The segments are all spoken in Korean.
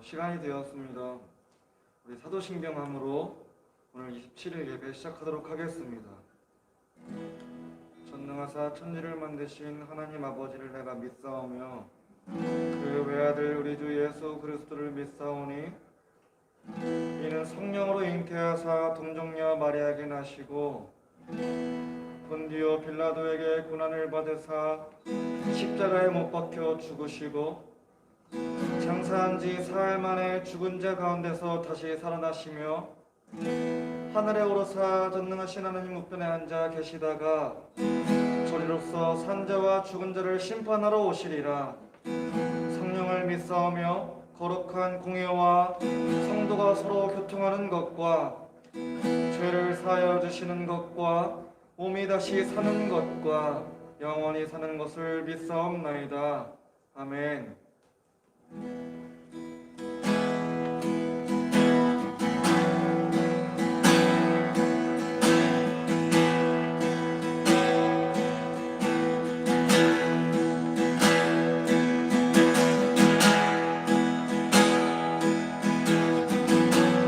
시간이 되었습니다. 우리 사도신경함으로 오늘 27일 예배 시작하도록 하겠습니다. 전능하사 천지를 만드신 하나님 아버지를 내가 믿사오며 그 외아들 우리 주 예수 그리스도를 믿사오니 이는 성령으로 잉태하사 동정녀 마리아에게 나시고 본디오 빌라도에게 고난을 받으사 십자가에 못 박혀 죽으시고 장사한 지 사흘 만에 죽은 자 가운데서 다시 살아나시며 하늘에 오르사 전능하신 하나님 우편에 앉아 계시다가 저리로서 산자와 죽은 자를 심판하러 오시리라. 성령을 믿사오며 거룩한 공예와 성도가 서로 교통하는 것과 죄를 사하여 주시는 것과 몸이 다시 사는 것과 영원히 사는 것을 믿사옵나이다. 아멘.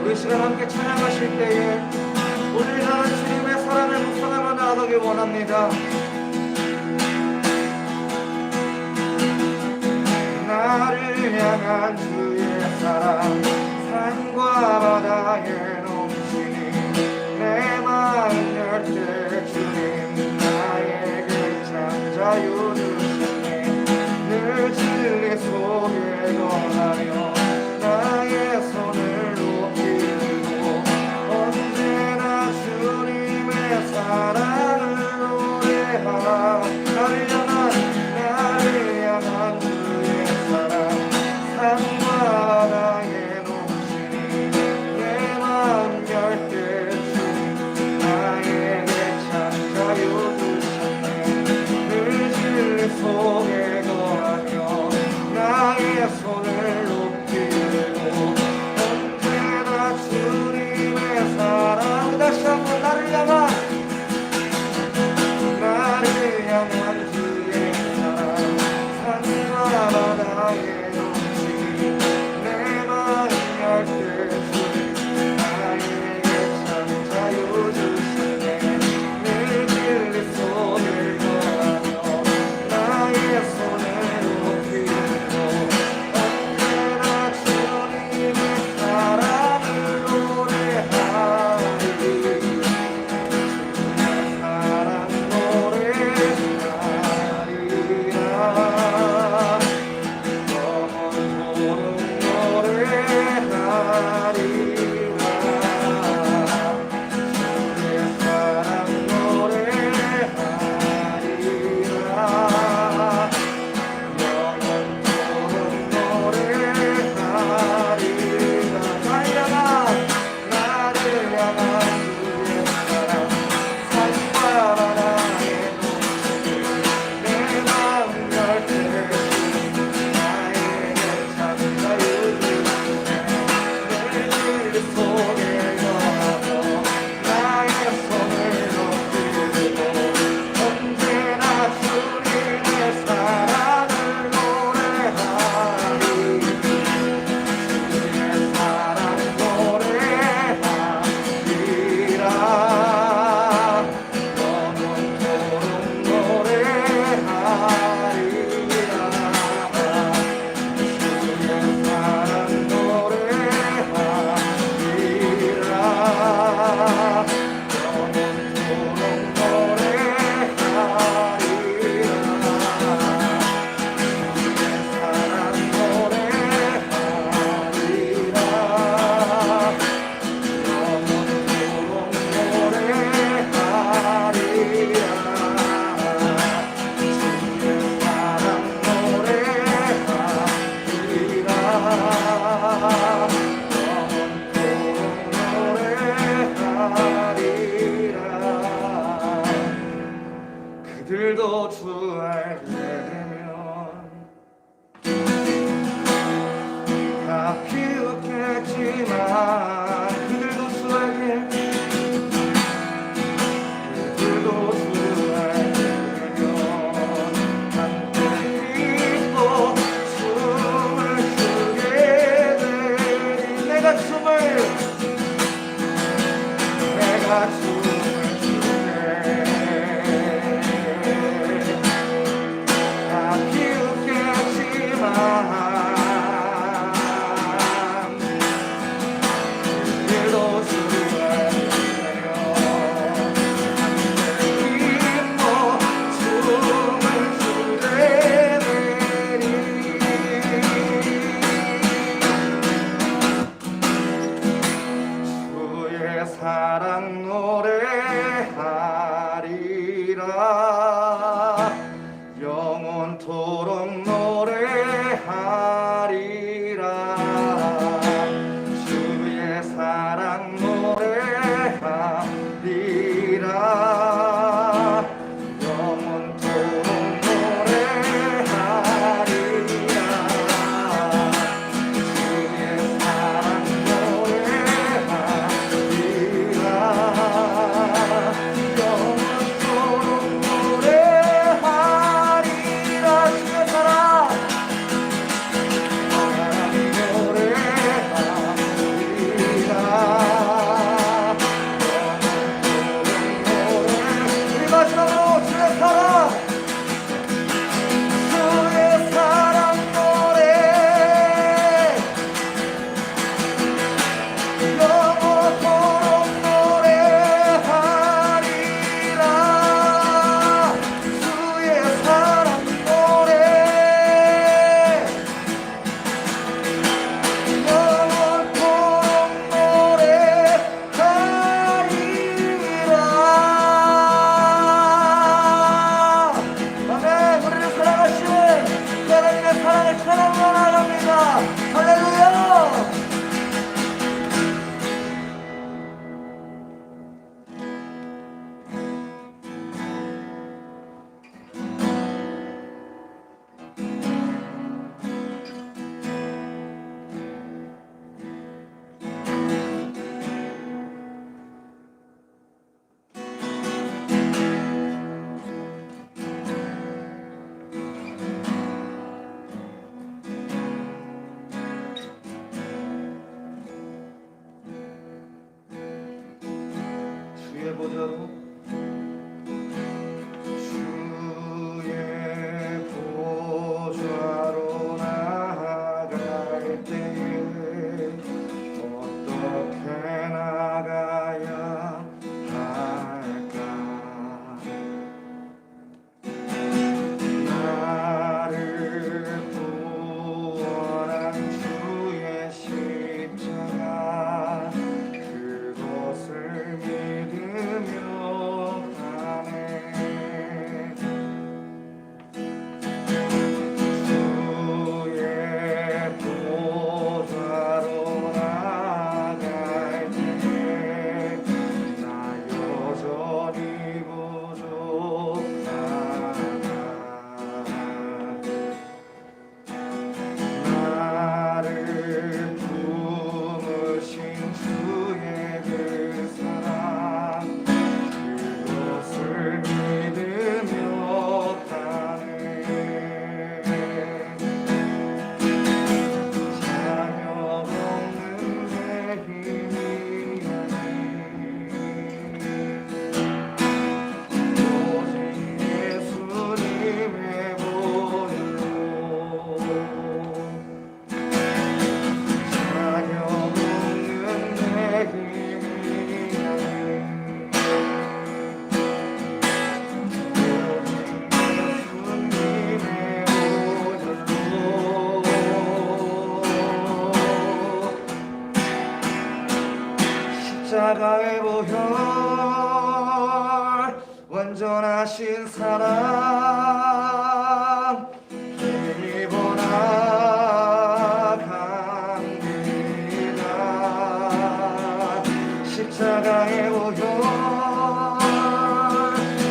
우리 시간 함께 찬양하실 때에 오늘 나는 주님의 사랑을 묵상하며 나아가길 원합니다. 나를 향한 주의 사랑 산과 바다에 넘치니 내 마음 열 때 주님 나에게 참 자유 주시니 늘 진리 속에 거하며 나의 손을 높이 들고 언제나 주님의 사랑을 노래하라. 나를 향한 주의 사랑 산과 바다에 사랑 노래하리라 영원토록 노래하리라 주의 사랑 노래하리라 영원토록 노래하리라 주의 사랑 노래하리라 영원토록 노래하리라 주의 사랑 주의 보좌로 나아갈 때에 어떻게 나가야 할까 나를 구원한 주의 십자가 그것을 믿으며 가네 주의 보좌로 나아갈 때에 나 여전히 부족하다 나를 품으신 주의 그 사랑 그것을 믿으며 가네 자녀 없는 내 힘이 오직 예수님의 보혈로 자녀 없는 내 힘이 십자가의 보혈 완전하신 사랑 힘입어 나갑니다 십자가의 보혈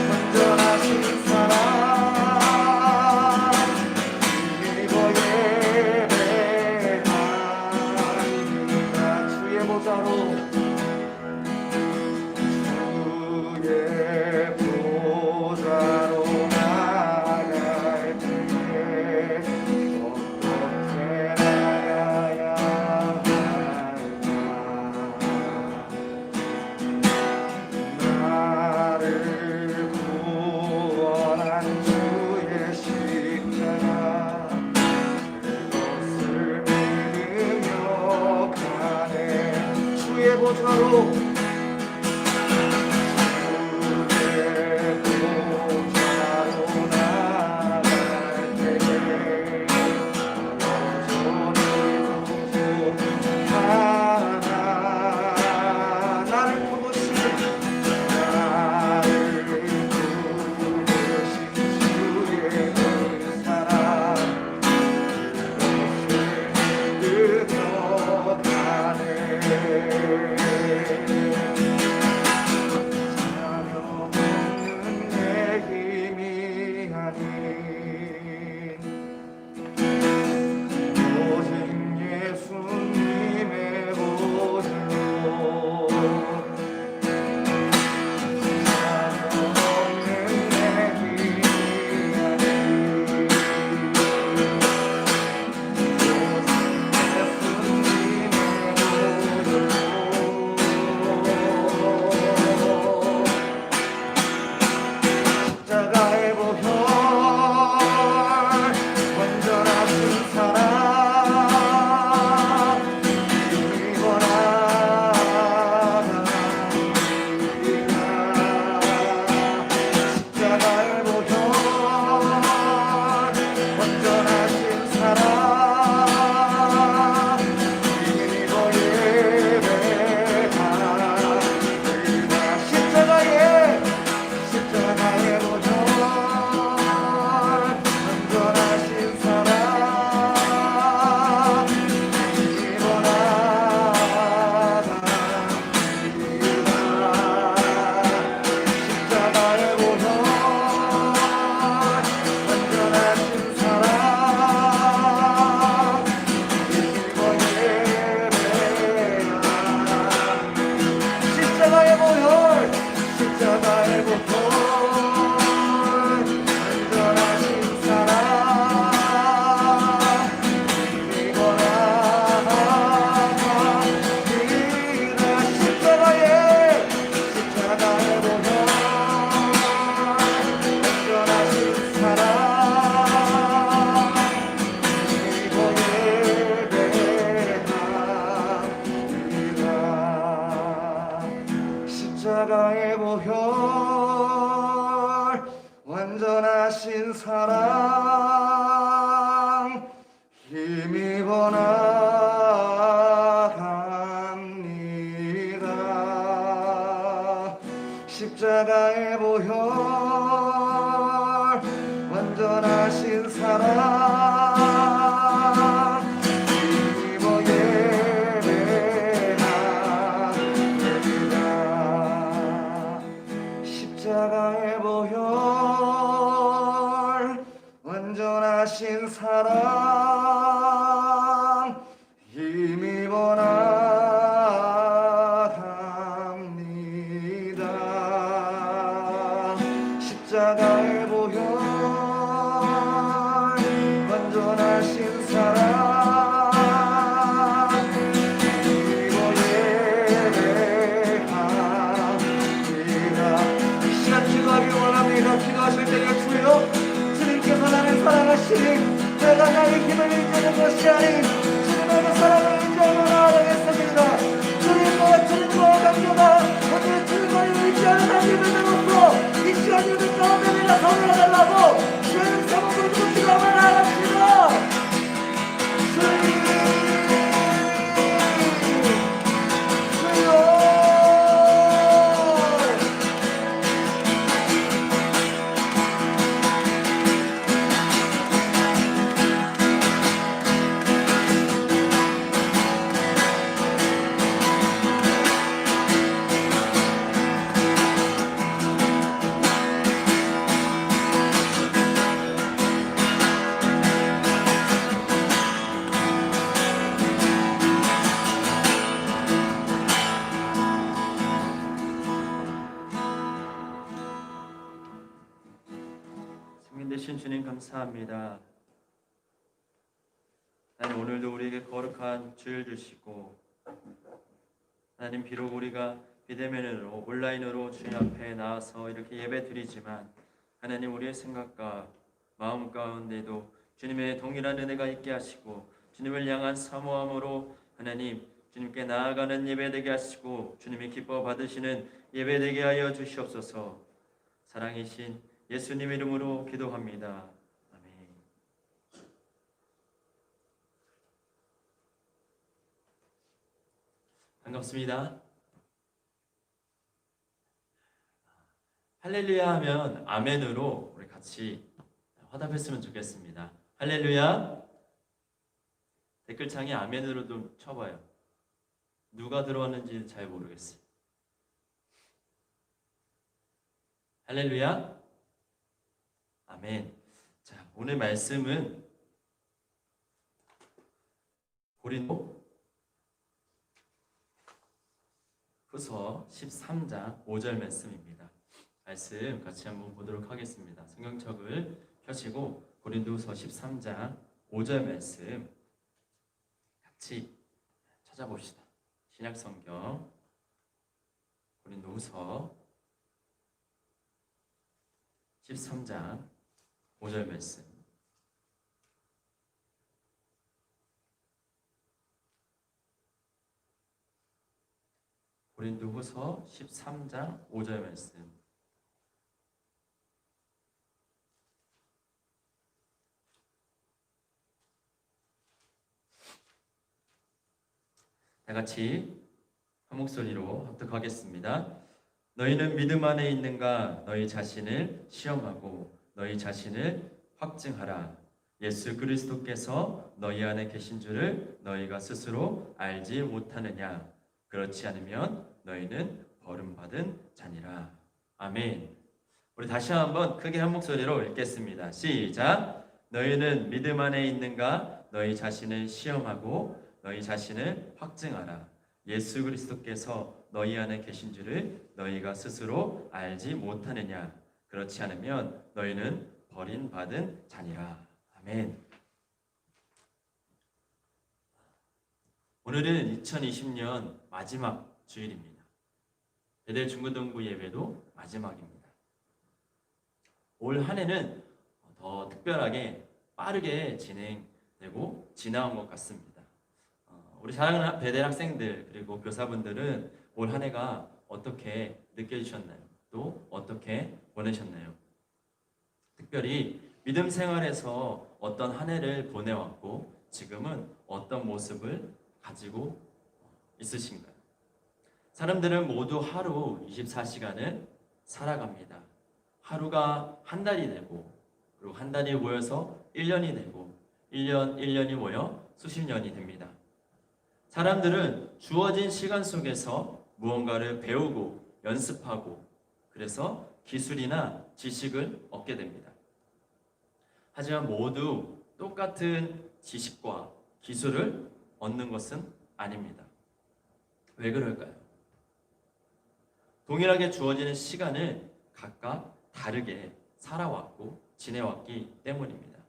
완전하신 사랑 힘입어 예배합니다 주의 보좌로 나아갈 때에 어떻게 나가야 할까 나를 구원한 주의 십자가 그것을 믿으며 가네 주의 보좌로 나를 품으신 십자가의 보혈 완전하신 사랑 힘입어 나갑니다. 십자가의 보혈 완전하신 사랑 힘입어 예배합니다. 십자가의 보혈 완전하신 사랑 힘입어 나갑니다. 십자가의 보혈 완전하신 사랑 힘입어 예배합니다. 이 시간 기도하기 원합니다. 기도하실 때에 주여 주님께서 나를 사랑하시니 내가 나의 힘을 의지하는 것이 아닌 주님의 사랑을 의지하며 나아가겠습니다. 주님과 관계가 오늘 주님을 의지하는 한 예배로서 이 시간 예배 가운데 내가 선언해달라고 주님 제목으로 기도하며 나아갑시다. 주님 되신 주님 감사합니다. 하나님 오늘도 우리에게 거룩한 주일 주시고 하나님 비록 우리가 비대면으로 온라인으로 주님 앞에 나와서 이렇게 예배 드리지만 하나님 우리의 생각과 마음 가운데도 주님의 동일한 은혜가 있게 하시고 주님을 향한 사모함으로 하나님 주님께 나아가는 예배 되게 하시고 주님이 기뻐 받으시는 예배 되게 하여 주시옵소서. 사랑이신 예수님 이름으로 기도합니다. 아멘. 반갑습니다. 할렐루야 하면 아멘으로 우리 같이 화답했으면 좋겠습니다. 할렐루야. 댓글창에 아멘으로 좀 쳐봐요. 누가 들어왔는지 잘 모르겠어요. 할렐루야. 아멘. 자, 오늘 말씀은 고린도 후서 13장 5절 말씀입니다. 말씀 같이 한번 보도록 하겠습니다. 성경책을 펴시고 고린도후서 13장 5절 말씀 같이 찾아봅시다. 신약성경 고린도후서 13장 5절 말씀. 고린도후서 13장 5절 말씀. 다 같이 한 목소리로 합독하겠습니다. 너희는 믿음 안에 있는가? 너희 자신을 시험하고 너희 자신을 확증하라. 예수 그리스도께서 너희 안에 계신 줄을 너희가 스스로 알지 못하느냐? 그렇지 않으면 너희는 버림받은 자니라. 아멘. 우리 다시 한번 크게 한 목소리로 읽겠습니다. 시작. 너희는 믿음 안에 있는가? 너희 자신을 시험하고 너희 자신을 확증하라. 예수 그리스도께서 너희 안에 계신 줄을 너희가 스스로 알지 못하느냐? 그렇지 않으면 너희는 버림받은 자니라. 아멘. 오늘은 2020년 마지막 주일입니다. 베델 중고등부 예배도 마지막입니다. 올 한 해는 더 특별하게 빠르게 진행되고 지나온 것 같습니다. 우리 사랑하는 베델 학생들 그리고 교사분들은 올 한 해가 어떻게 느껴지셨나요? 또 어떻게 보내셨나요? 특별히 믿음 생활에서 어떤 한 해를 보내왔고 지금은 어떤 모습을 가지고 있으신가요? 사람들은 모두 하루 24시간을 살아갑니다. 하루가 한 달이 되고 그리고 한 달이 모여서 1년이 되고 1년이 모여 수십 년이 됩니다. 사람들은 주어진 시간 속에서 무언가를 배우고 연습하고 그래서 기술이나 지식을 얻게 됩니다. 하지만 모두 똑같은 지식과 기술을 얻는 것은 아닙니다. 왜 그럴까요? 동일하게 주어지는 시간을 각각 다르게 살아왔고 지내왔기 때문입니다.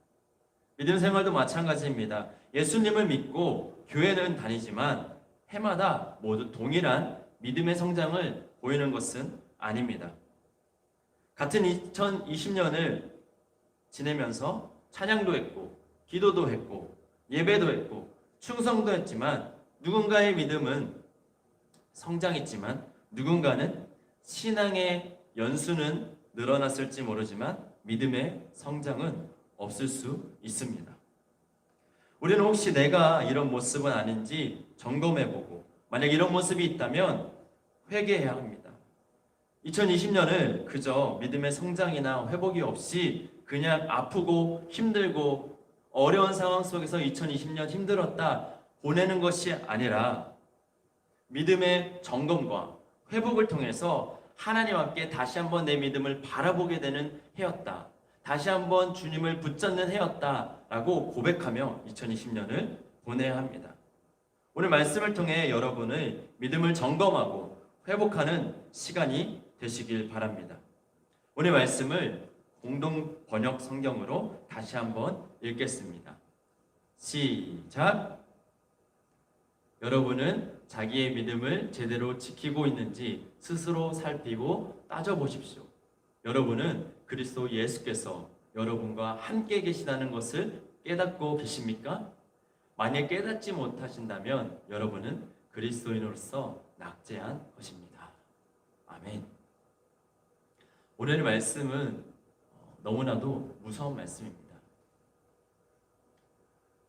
믿음 생활도 마찬가지입니다. 예수님을 믿고 교회는 다니지만 해마다 모두 동일한 믿음의 성장을 보이는 것은 아닙니다. 같은 2020년을 지내면서 찬양도 했고 기도도 했고 예배도 했고 충성도 했지만 누군가의 믿음은 성장했지만 누군가는 신앙의 연수는 늘어났을지 모르지만 믿음의 성장은 없을 수 있습니다. 우리는 혹시 내가 이런 모습은 아닌지 점검해보고 만약 이런 모습이 있다면 회개해야 합니다. 2020년을 그저 믿음의 성장이나 회복이 없이 그냥 아프고 힘들고 어려운 상황 속에서 2020년 힘들었다 보내는 것이 아니라 믿음의 점검과 회복을 통해서 하나님 함께 다시 한번 내 믿음을 바라보게 되는 해였다. 다시 한번 주님을 붙잡는 해였다라고 고백하며 2020년을 보내야 합니다. 오늘 말씀을 통해 여러분의 믿음을 점검하고 회복하는 시간이 되시길 바랍니다. 오늘 말씀을 공동 번역 성경으로 다시 한번 읽겠습니다. 시작! 여러분은 자기의 믿음을 제대로 지키고 있는지 스스로 살피고 따져보십시오. 여러분은 그리스도 예수께서 여러분과 함께 계시다는 것을 깨닫고 계십니까? 만약 깨닫지 못하신다면 여러분은 그리스도인으로서 낙제한 것입니다. 아멘. 오늘의 말씀은 너무나도 무서운 말씀입니다.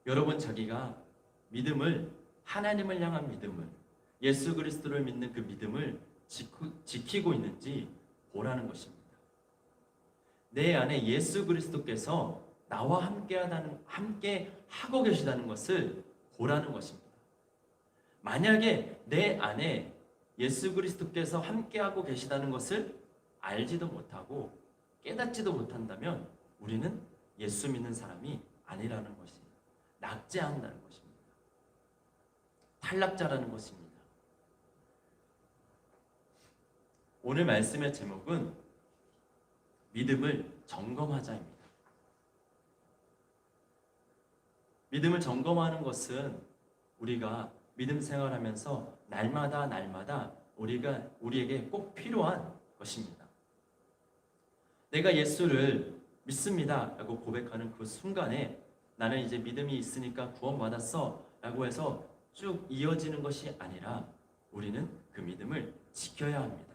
여러분 자기가 믿음을 하나님을 향한 믿음을 예수 그리스도를 믿는 그 믿음을 지키고 있는지 보라는 것입니다. 내 안에 예수 그리스도께서 나와 함께 하고 계시다는 것을 보라는 것입니다. 만약에 내 안에 예수 그리스도께서 함께 하고 계시다는 것을 알지도 못하고 깨닫지도 못한다면 우리는 예수 믿는 사람이 아니라는 것입니다. 낙제한다는 것입니다. 탈락자라는 것입니다. 오늘 말씀의 제목은 믿음을 점검하자입니다. 믿음을 점검하는 것은 우리가 믿음 생활하면서 날마다 우리에게 꼭 필요한 것입니다. 내가 예수를 믿습니다 라고 고백하는 그 순간에 나는 이제 믿음이 있으니까 구원받았어 라고 해서 쭉 이어지는 것이 아니라 우리는 그 믿음을 지켜야 합니다.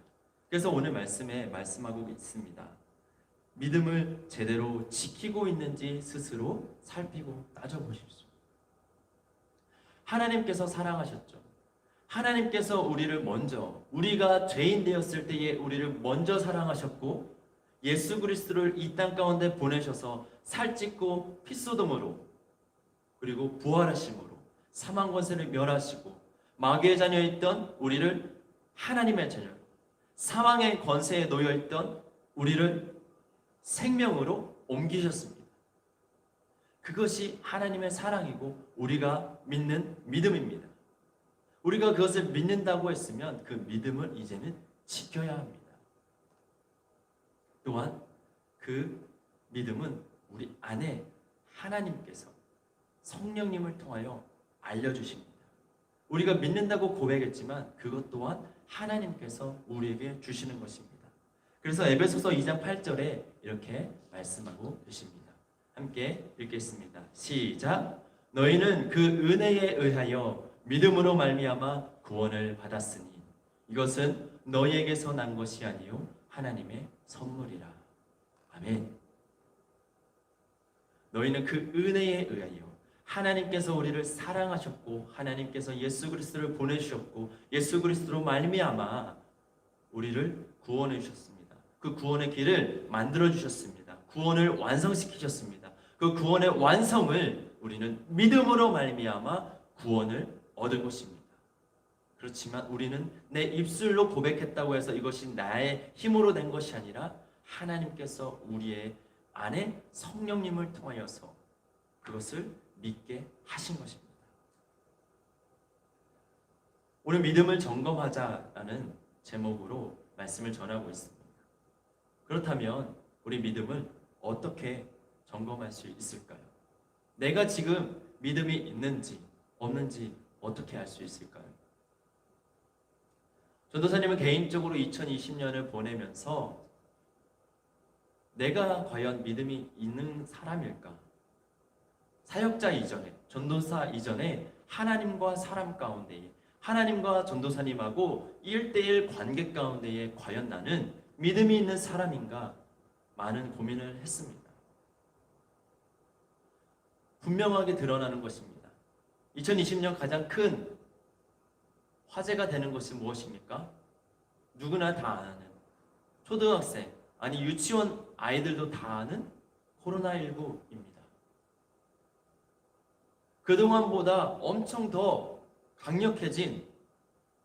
그래서 오늘 말씀에 말씀하고 있습니다. 믿음을 제대로 지키고 있는지 스스로 살피고 따져보십시오. 하나님께서 사랑하셨죠. 하나님께서 우리가 죄인 되었을 때에 우리를 먼저 사랑하셨고 예수 그리스도를 이 땅 가운데 보내셔서 살찢고 피소돔으로 그리고 부활하심으로 사망 권세를 멸하시고 마귀의 자녀였던 우리를 하나님의 자녀, 사망의 권세에 놓여있던 우리를 생명으로 옮기셨습니다. 그것이 하나님의 사랑이고 우리가 믿는 믿음입니다. 우리가 그것을 믿는다고 했으면 그 믿음을 이제는 지켜야 합니다. 또한 그 믿음은 우리 안에 하나님께서 성령님을 통하여 알려주십니다. 우리가 믿는다고 고백했지만 그것 또한 하나님께서 우리에게 주시는 것입니다. 그래서 에베소서 2장 8절에 이렇게 말씀하고 계십니다. 함께 읽겠습니다. 시작! 너희는 그 은혜에 의하여 믿음으로 말미암아 구원을 받았으니 이것은 너희에게서 난 것이 아니요 하나님의 선물이라. 아멘. 너희는 그 은혜에 의하여 하나님께서 우리를 사랑하셨고 하나님께서 예수 그리스도를 보내주셨고 예수 그리스도로 말미암아 우리를 구원해 주셨습니다. 그 구원의 길을 만들어 주셨습니다. 구원을 완성시키셨습니다. 그 구원의 완성을 우리는 믿음으로 말미암아 구원을 얻은 것입니다. 그렇지만 우리는 내 입술로 고백했다고 해서 이것이 나의 힘으로 된 것이 아니라 하나님께서 우리의 안에 성령님을 통하여서 그것을 믿게 하신 것입니다. 오늘 믿음을 점검하자라는 제목으로 말씀을 전하고 있습니다. 그렇다면 우리 믿음을 어떻게 점검할 수 있을까요? 내가 지금 믿음이 있는지 없는지 어떻게 알 수 있을까요? 전도사님은 개인적으로 2020년을 보내면서 내가 과연 믿음이 있는 사람일까? 사역자 이전에, 전도사 이전에 하나님과 사람 가운데에, 하나님과 전도사님하고 1대1 관계 가운데에 과연 나는 믿음이 있는 사람인가? 많은 고민을 했습니다. 분명하게 드러나는 것입니다. 2020년 가장 큰 화제가 되는 것은 무엇입니까? 누구나 다 아는 초등학생, 아니 유치원 아이들도 다 아는 코로나19입니다. 그동안보다 엄청 더 강력해진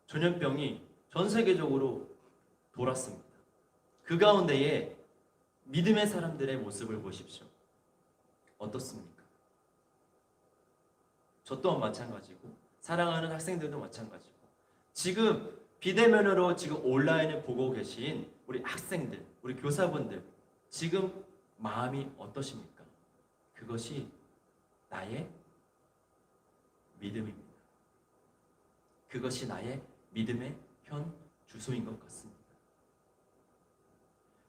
전염병이 전 세계적으로 돌았습니다. 그 가운데에 믿음의 사람들의 모습을 보십시오. 어떻습니까? 저 또한 마찬가지고 사랑하는 학생들도 마찬가지고 지금 비대면으로 지금 온라인을 보고 계신 우리 학생들, 우리 교사분들 지금 마음이 어떠십니까? 그것이 나의 믿음입니다. 그것이 나의 믿음의 현 주소인 것 같습니다.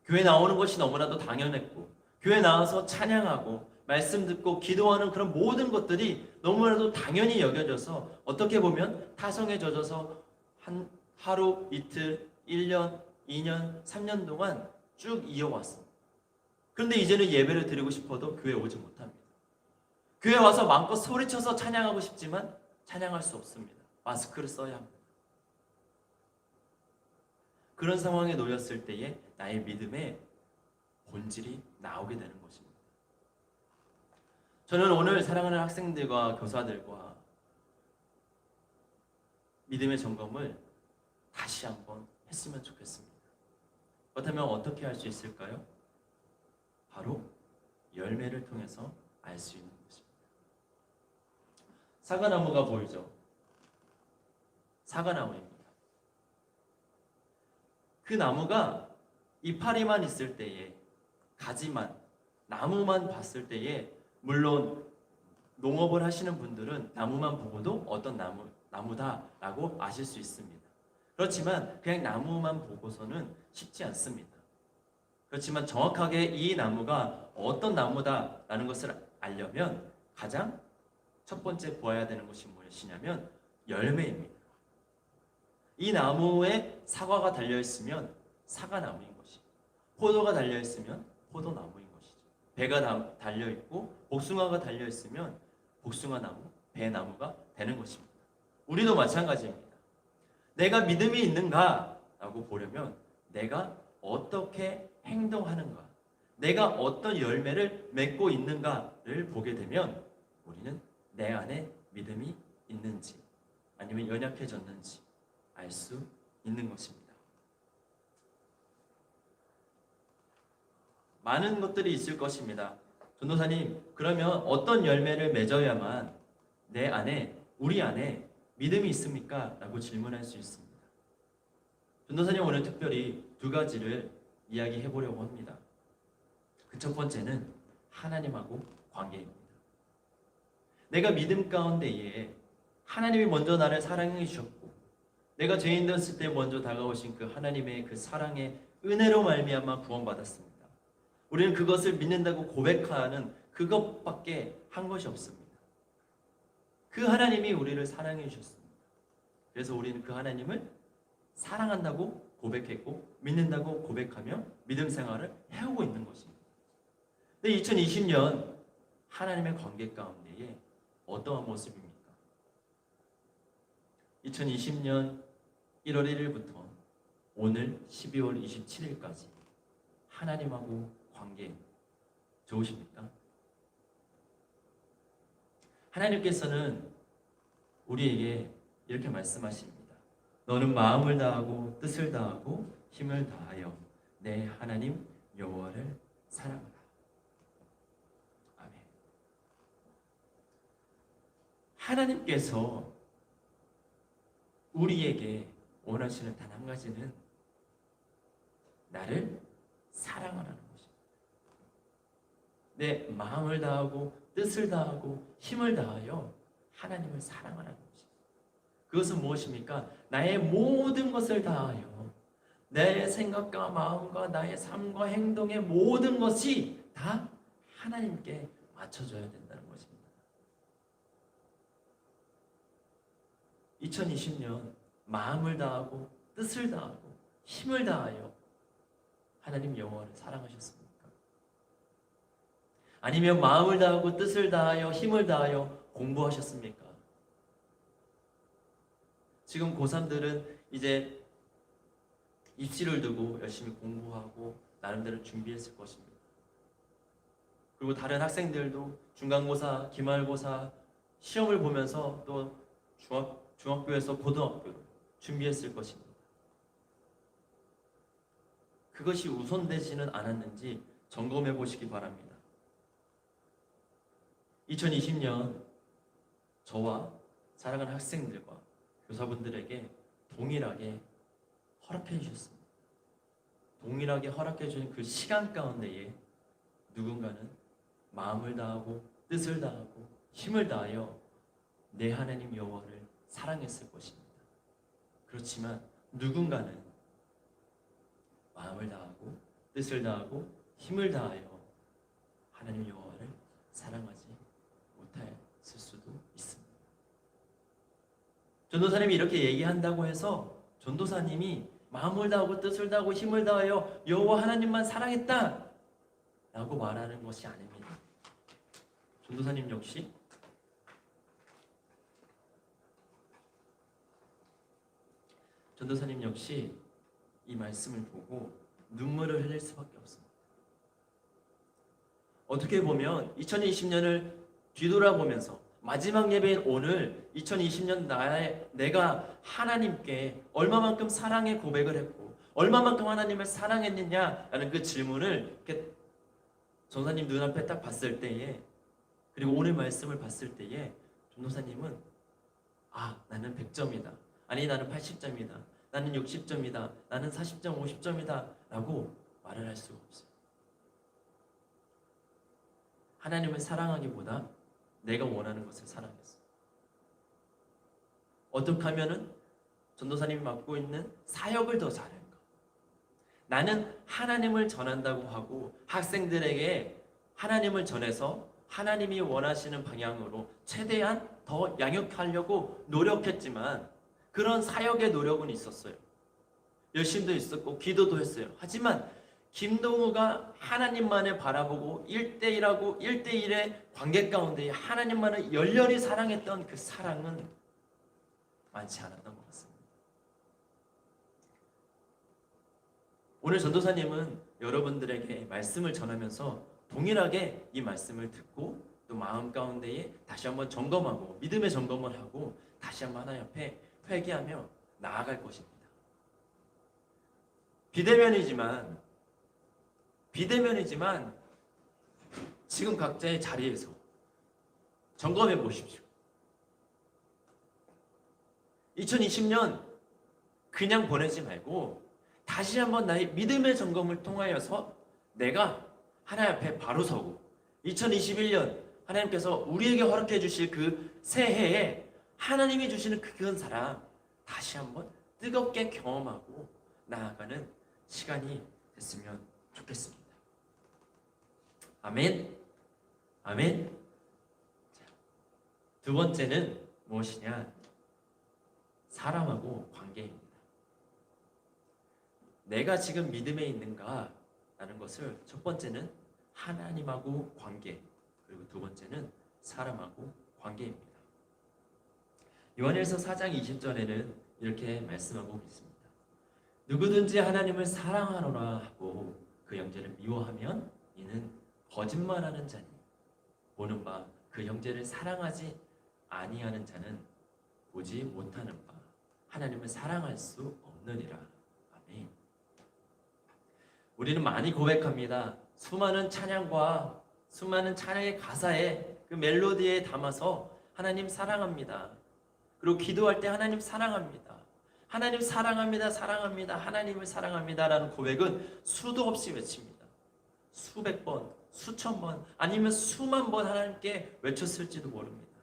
교회 나오는 것이 너무나도 당연했고 교회 나와서 찬양하고 말씀 듣고 기도하는 그런 모든 것들이 너무나도 당연히 여겨져서 어떻게 보면 타성에 젖어서 하루, 이틀, 1년, 2년, 3년 동안 쭉 이어왔습니다. 그런데 이제는 예배를 드리고 싶어도 교회에 오지 못합니다. 교회 와서 마음껏 소리쳐서 찬양하고 싶지만 찬양할 수 없습니다. 마스크를 써야 합니다. 그런 상황에 놓였을 때에 나의 믿음의 본질이 나오게 되는 것입니다. 저는 오늘 사랑하는 학생들과 교사들과 믿음의 점검을 다시 한번 했으면 좋겠습니다. 그렇다면 어떻게 할 수 있을까요? 바로 열매를 통해서 알 수 있는 것입니다. 사과나무가 보이죠? 사과나무입니다. 그 나무가 이파리만 있을 때에 가지만, 나무만 봤을 때에 물론 농업을 하시는 분들은 나무만 보고도 어떤 나무다라고 아실 수 있습니다. 그렇지만 그냥 나무만 보고서는 쉽지 않습니다. 그렇지만 정확하게 이 나무가 어떤 나무다라는 것을 알려면 가장 첫 번째 보아야 되는 것이 무엇이냐면 열매입니다. 이 나무에 사과가 달려있으면 사과나무인 것이죠. 포도가 달려있으면 포도나무인 것이죠. 배가 달려있고 복숭아가 달려있으면 복숭아나무, 배나무가 되는 것입니다. 우리도 마찬가지입니다. 내가 믿음이 있는가라고 보려면 내가 어떻게 행동하는가, 내가 어떤 열매를 맺고 있는가를 보게 되면 우리는 내 안에 믿음이 있는지 아니면 연약해졌는지 알 수 있는 것입니다. 많은 것들이 있을 것입니다. 전도사님, 그러면 어떤 열매를 맺어야만 내 안에, 우리 안에 믿음이 있습니까? 라고 질문할 수 있습니다. 전도사님 오늘 특별히 두 가지를 이야기해 보려고 합니다. 그 첫 번째는 하나님하고 관계입니다. 내가 믿음 가운데에 하나님이 먼저 나를 사랑해 주셨고 내가 죄인 되었을 때 먼저 다가오신 그 하나님의 그 사랑의 은혜로 말미암아 구원받았습니다. 우리는 그것을 믿는다고 고백하는 그것밖에 한 것이 없습니다. 그 하나님이 우리를 사랑해 주셨습니다. 그래서 우리는 그 하나님을 사랑한다고 고백했고 믿는다고 고백하며 믿음 생활을 해오고 있는 것입니다. 근데 2020년 하나님의 관계 가운데에 어떠한 모습입니까? 2020년 1월 1일부터 오늘 12월 27일까지 하나님하고 관계 좋으십니까? 하나님께서는 우리에게 이렇게 말씀하십니다. 너는 마음을 다하고 뜻을 다하고 힘을 다하여 내 하나님 여호와를 사랑하라. 아멘. 하나님께서 우리에게 원하시는 단 한 가지는 나를 사랑하라는 것입니다. 내 마음을 다하고 뜻을 다하고 힘을 다하여 하나님을 사랑하라는 것입니다. 그것은 무엇입니까? 나의 모든 것을 다하여 내 생각과 마음과 나의 삶과 행동의 모든 것이 다 하나님께 맞춰져야 된다는 것입니다. 2020년 마음을 다하고 뜻을 다하고 힘을 다하여 하나님 여호와를 사랑하셨습니까? 아니면 마음을 다하고 뜻을 다하여 힘을 다하여 공부하셨습니까? 지금 고3들은 이제 입시를 두고 열심히 공부하고 나름대로 준비했을 것입니다. 그리고 다른 학생들도 중간고사, 기말고사 시험을 보면서 또 중학교에서 고등학교로 준비했을 것입니다. 그것이 우선되지는 않았는지 점검해 보시기 바랍니다. 2020년 저와 사랑하는 학생들과 교사분들에게 동일하게 허락해 주셨습니다. 동일하게 허락해 주신 그 시간 가운데에 누군가는 마음을 다하고 뜻을 다하고 힘을 다하여 내 하나님 여호와를 사랑했을 것입니다. 그렇지만 누군가는 마음을 다하고 뜻을 다하고 힘을 다하여 하나님 여호와를 사랑하지 못했을 수도 있습니다. 전도사님이 이렇게 얘기한다고 해서 전도사님이 마음을 다하고 뜻을 다하고 힘을 다하여 여호와 하나님만 사랑했다 라고 말하는 것이 아닙니다. 전도사님 역시 이 말씀을 보고 눈물을 흘릴 수밖에 없습니다. 어떻게 보면 2020년을 뒤돌아보면서 마지막 예배인 오늘 2020년 내가 하나님께 얼마만큼 사랑의 고백을 했고 얼마만큼 하나님을 사랑했느냐라는 그 질문을 이렇게 전도사님 눈앞에 딱 봤을 때에 그리고 오늘 말씀을 봤을 때에 전도사님은 나는 100점이다. 아니 나는 80점이다. 나는 60점이다. 나는 40점, 50점이다. 라고 말을 할 수가 없어요. 하나님을 사랑하기보다 내가 원하는 것을 사랑했어. 어떻게 하면은 전도사님이 맡고 있는 사역을 더 잘할까? 나는 하나님을 전한다고 하고 학생들에게 하나님을 전해서 하나님이 원하시는 방향으로 최대한 더 양육하려고 노력했지만 그런 사역의 노력은 있었어요. 열심도 있었고 기도도 했어요. 하지만 김동우가 하나님만을 바라보고 1대1하고 1대1의 관계 가운데 하나님만을 열렬히 사랑했던 그 사랑은 많지 않았던 것 같습니다. 오늘 전도사님은 여러분들에게 말씀을 전하면서 동일하게 이 말씀을 듣고 또 마음 가운데에 다시 한번 점검하고 믿음의 점검을 하고 다시 한번 하나님 앞에 회개하며 나아갈 것입니다. 비대면이지만 지금 각자의 자리에서 점검해 보십시오. 2020년 그냥 보내지 말고 다시 한번 나의 믿음의 점검을 통하여서 내가 하나님 앞에 바로 서고 2021년 하나님께서 우리에게 허락해 주실 그 새해에 하나님이 주시는 그 큰 사랑 다시 한번 뜨겁게 경험하고 나아가는 시간이 됐으면 좋겠습니다. 아멘. 아멘. 자, 두 번째는 무엇이냐? 사람하고 관계입니다. 내가 지금 믿음에 있는가? 라는 것을 첫 번째는 하나님하고 관계, 그리고 두 번째는 사람하고 관계입니다. 요한일서 4장 20절에는 이렇게 말씀하고 있습니다. 누구든지 하나님을 사랑하노라 하고 그 형제를 미워하면 이는 거짓말하는 자니 보는 바 그 형제를 사랑하지 아니하는 자는 보지 못하는 바 하나님을 사랑할 수 없느니라. 아멘. 우리는 많이 고백합니다. 수많은 찬양과 수많은 찬양의 가사에 그 멜로디에 담아서 하나님 사랑합니다. 그리고 기도할 때 하나님 사랑합니다. 하나님 사랑합니다. 사랑합니다. 하나님을 사랑합니다. 라는 고백은 수도 없이 외칩니다. 수백 번, 수천 번, 아니면 수만 번 하나님께 외쳤을지도 모릅니다.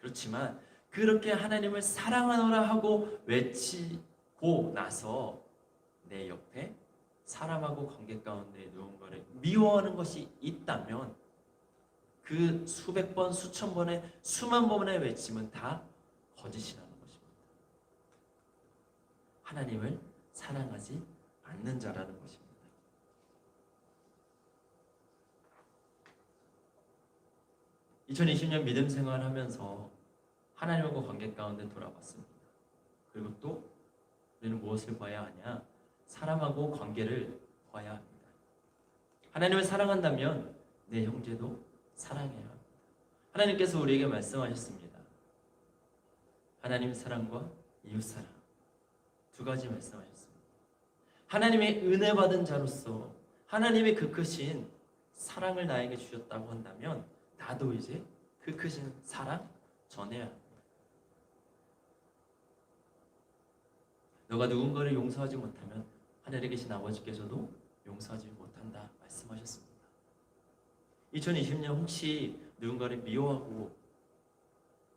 그렇지만 그렇게 하나님을 사랑하노라 하고 외치고 나서 내 옆에 사람하고 관계 가운데 누군가를 미워하는 것이 있다면 그 수백 번, 수천 번의 수만 번의 외침은 다 거짓이라는 것입니다. 하나님을 사랑하지 않는 자라는 것입니다. 2020년 믿음 생활하면서 하나님과 관계 가운데 돌아봤습니다. 그리고 또 우리는 무엇을 봐야 하냐? 사람하고 관계를 봐야 합니다. 하나님을 사랑한다면 내 형제도 사랑해야 합니다. 하나님께서 우리에게 말씀하셨습니다. 하나님 사랑과 이웃 사랑 두 가지 말씀하셨습니다. 하나님의 은혜 받은 자로서 하나님의 그 크신 사랑을 나에게 주셨다고 한다면 나도 이제 그 크신 사랑 전해야 합니다. 너가 누군가를 용서하지 못하면 하늘에 계신 아버지께서도 용서하지 못한다 말씀하셨습니다. 2020년 혹시 누군가를 미워하고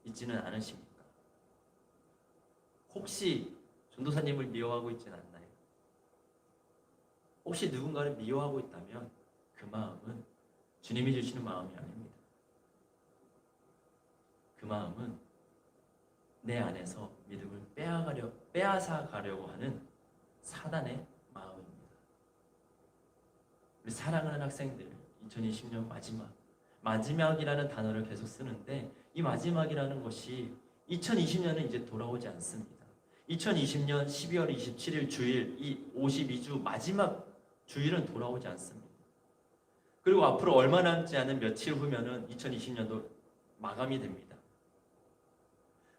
있지는 않으십니까? 혹시 전도사님을 미워하고 있지는 않나요? 혹시 누군가를 미워하고 있다면 그 마음은 주님이 주시는 마음이 아닙니다. 그 마음은 내 안에서 믿음을 빼앗아 가려고 하는 사단의 마음입니다. 우리 사랑하는 학생들 2020년 마지막이라는 단어를 계속 쓰는데 이 마지막이라는 것이 2020년은 이제 돌아오지 않습니다. 2020년 12월 27일 주일 이 52주 마지막 주일은 돌아오지 않습니다. 그리고 앞으로 얼마 남지 않은 며칠 후면은 2020년도 마감이 됩니다.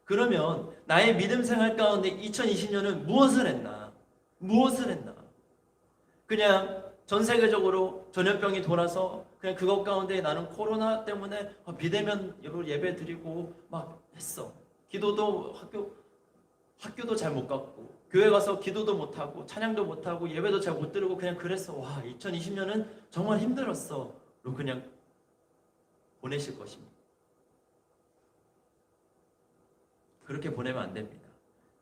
그러면 나의 믿음 생활 가운데 2020년은 무엇을 했나? 무엇을 했나? 그냥 전 세계적으로 전염병이 돌아서 그냥 그것 가운데 나는 코로나 때문에 비대면으로 예배 드리고 막 했어. 기도도 학교도 잘 못 갔고 교회 가서 기도도 못 하고 찬양도 못 하고 예배도 잘 못 드리고 그냥 그랬어. 와, 2020년은 정말 힘들었어. 로 그냥 보내실 것입니다. 그렇게 보내면 안 됩니다.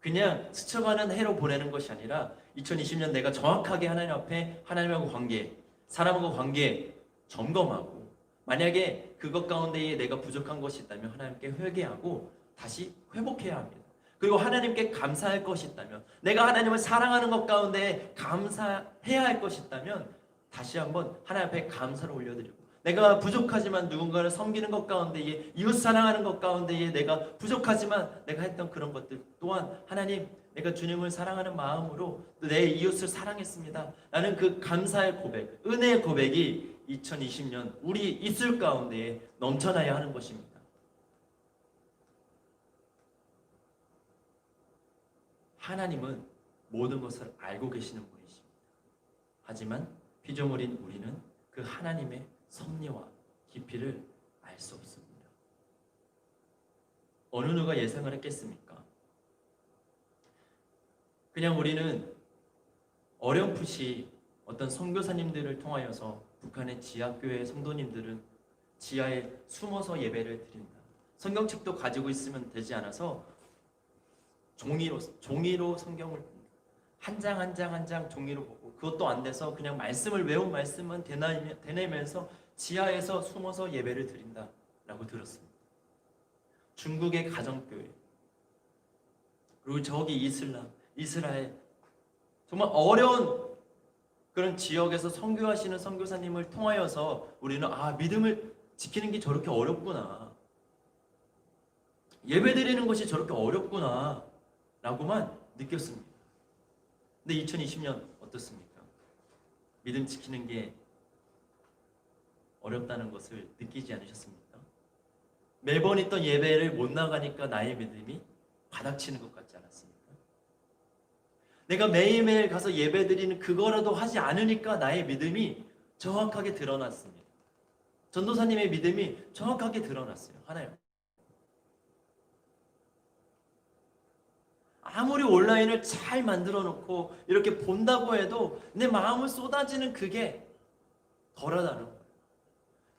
그냥 스쳐가는 해로 보내는 것이 아니라 2020년 내가 정확하게 하나님 앞에 하나님하고 관계, 사람하고 관계 점검하고 만약에 그것 가운데에 내가 부족한 것이 있다면 하나님께 회개하고 다시 회복해야 합니다. 그리고 하나님께 감사할 것이 있다면 내가 하나님을 사랑하는 것 가운데 감사해야 할 것이 있다면 다시 한번 하나님 앞에 감사를 올려드리고 내가 부족하지만 누군가를 섬기는 것 가운데에 이웃 사랑하는 것 가운데에 내가 부족하지만 내가 했던 그런 것들 또한 하나님 내가 주님을 사랑하는 마음으로 내 이웃을 사랑했습니다. 라는 그 감사의 고백, 은혜의 고백이 2020년 우리 입술 가운데에 넘쳐나야 하는 것입니다. 하나님은 모든 것을 알고 계시는 분이십니다. 하지만 피조물인 우리는 그 하나님의 섭리와 깊이를 알 수 없습니다. 어느 누가 예상을 했겠습니까? 그냥 우리는 어렴풋이 어떤 선교사님들을 통하여서 북한의 지하교회 성도님들은 지하에 숨어서 예배를 드린다. 성경책도 가지고 있으면 되지 않아서 종이로 성경을 한 장 한 장 한 장 종이로 보고 그것도 안 돼서 그냥 말씀을 외운 말씀만 되뇌면서 지하에서 숨어서 예배를 드린다라고 들었습니다. 중국의 가정교회 그리고 저기 이스라엘 정말 어려운 그런 지역에서 선교하시는 선교사님을 통하여서 우리는 믿음을 지키는 게 저렇게 어렵구나, 예배드리는 것이 저렇게 어렵구나 라고만 느꼈습니다. 근데 2020년 어떻습니까? 믿음 지키는 게 어렵다는 것을 느끼지 않으셨습니까? 매번 있던 예배를 못 나가니까 나의 믿음이 바닥치는 것 같지 않았습니까? 내가 매일매일 가서 예배드리는 그거라도 하지 않으니까 나의 믿음이 정확하게 드러났습니다. 전도사님의 믿음이 정확하게 드러났어요. 하나요. 아무리 온라인을 잘 만들어 놓고 이렇게 본다고 해도 내 마음을 쏟아지는 그게 덜하다는 거예요.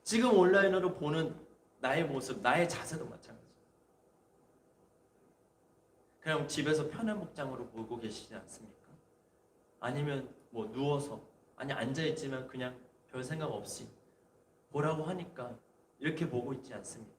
지금 온라인으로 보는 나의 모습, 나의 자세도 마찬가지예요. 그냥 집에서 편한 복장으로 보고 계시지 않습니까? 아니면 뭐 누워서, 아니 앉아있지만 그냥 별 생각 없이 보라고 하니까 이렇게 보고 있지 않습니까?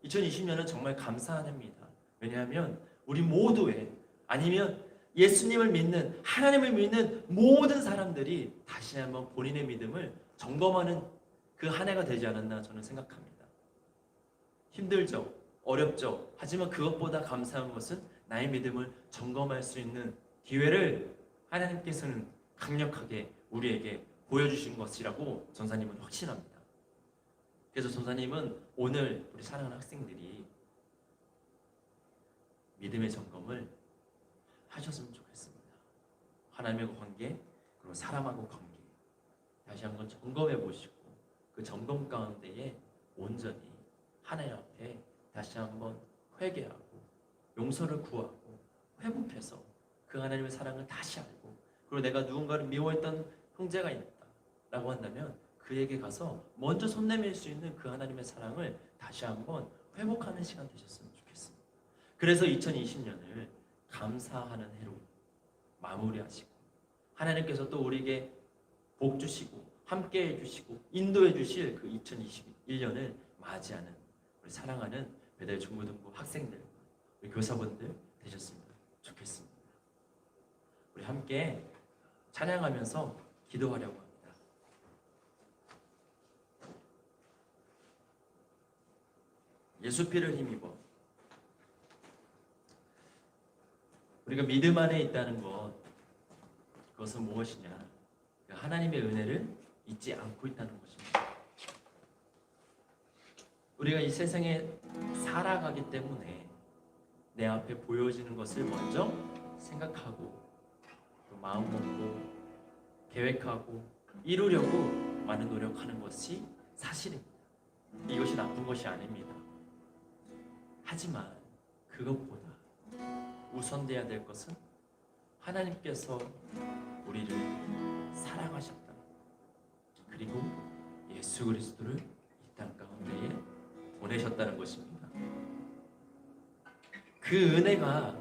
2020년은 정말 감사한 해입니다. 왜냐하면 우리 모두의, 아니면 예수님을 믿는, 하나님을 믿는 모든 사람들이 다시 한번 본인의 믿음을 점검하는 그 한 해가 되지 않았나 저는 생각합니다. 힘들죠, 어렵죠. 하지만 그것보다 감사한 것은 나의 믿음을 점검할 수 있는 기회를 하나님께서는 강력하게 우리에게 보여주신 것이라고 전사님은 확신합니다. 그래서 전사님은 오늘 우리 사랑하는 학생들이 믿음의 점검을 하셨으면 좋겠습니다. 하나님과 관계, 그리고 사람하고 관계 다시 한번 점검해 보시고 그 점검 가운데에 온전히 하나님 앞에 다시 한번 회개하고 용서를 구하고 회복해서 그 하나님의 사랑을 다시 알고, 그리고 내가 누군가를 미워했던 형제가 있다라고 한다면 그에게 가서 먼저 손 내밀 수 있는 그 하나님의 사랑을 다시 한번 회복하는 시간 되셨으면 좋겠습니다. 그래서 2020년을 감사하는 해로 마무리하시고 하나님께서 또 우리에게 복 주시고 함께 해주시고 인도해 주실 그 2021년을 맞이하는 우리 사랑하는 배달 중고등부 학생들, 우리 교사분들 되셨으면 좋겠습니다. 우리 함께 찬양하면서 기도하려고 합니다. 예수 피를 힘입어. 우리가 믿음 안에 있다는 것, 그것은 무엇이냐? 하나님의 은혜를 잊지 않고 있다는 것입니다. 우리가 이 세상에 살아가기 때문에 내 앞에 보여지는 것을 먼저 생각하고 또 마음 먹고 계획하고 이루려고 많은 노력하는 것이 사실입니다. 이것이 나쁜 것이 아닙니다. 하지만 그것보다 우선돼야 될 것은 하나님께서 우리를 사랑하셨다. 그리고 예수 그리스도를 이 땅 가운데에 보내셨다는 것입니다. 그 은혜가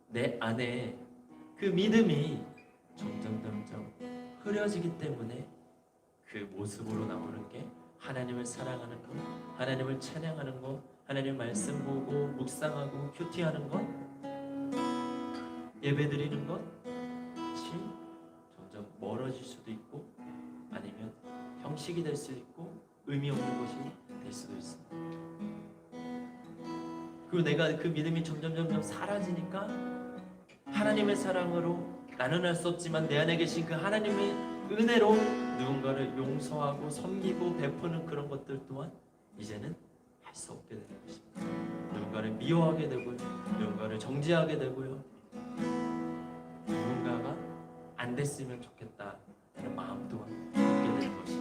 내 안에 그 믿음이 점점 흐려지기 때문에 그 모습으로 나오는 게 하나님을 사랑하는 것, 하나님을 찬양하는 것, 하나님 말씀 보고 묵상하고 큐티하는 것, 예배드리는 것이 점점 멀어질 수도 있고 아니면 형식이 될 수도 있고 의미 없는 것이 될 수도 있습니다. 그리고 내가 그 믿음이 점점 사라지니까 하나님의 사랑으로 나는 할 수 없지만 내 안에 계신 그 하나님의 은혜로 누군가를 용서하고 섬기고 베푸는 그런 것들 또한 이제는 할 수 없게 되는 것입니다. 누군가를 미워하게 되고요, 누군가를 정죄하게 되고요, 누군가가 안 됐으면 좋겠다는 마음 또한 갖게 되는 것이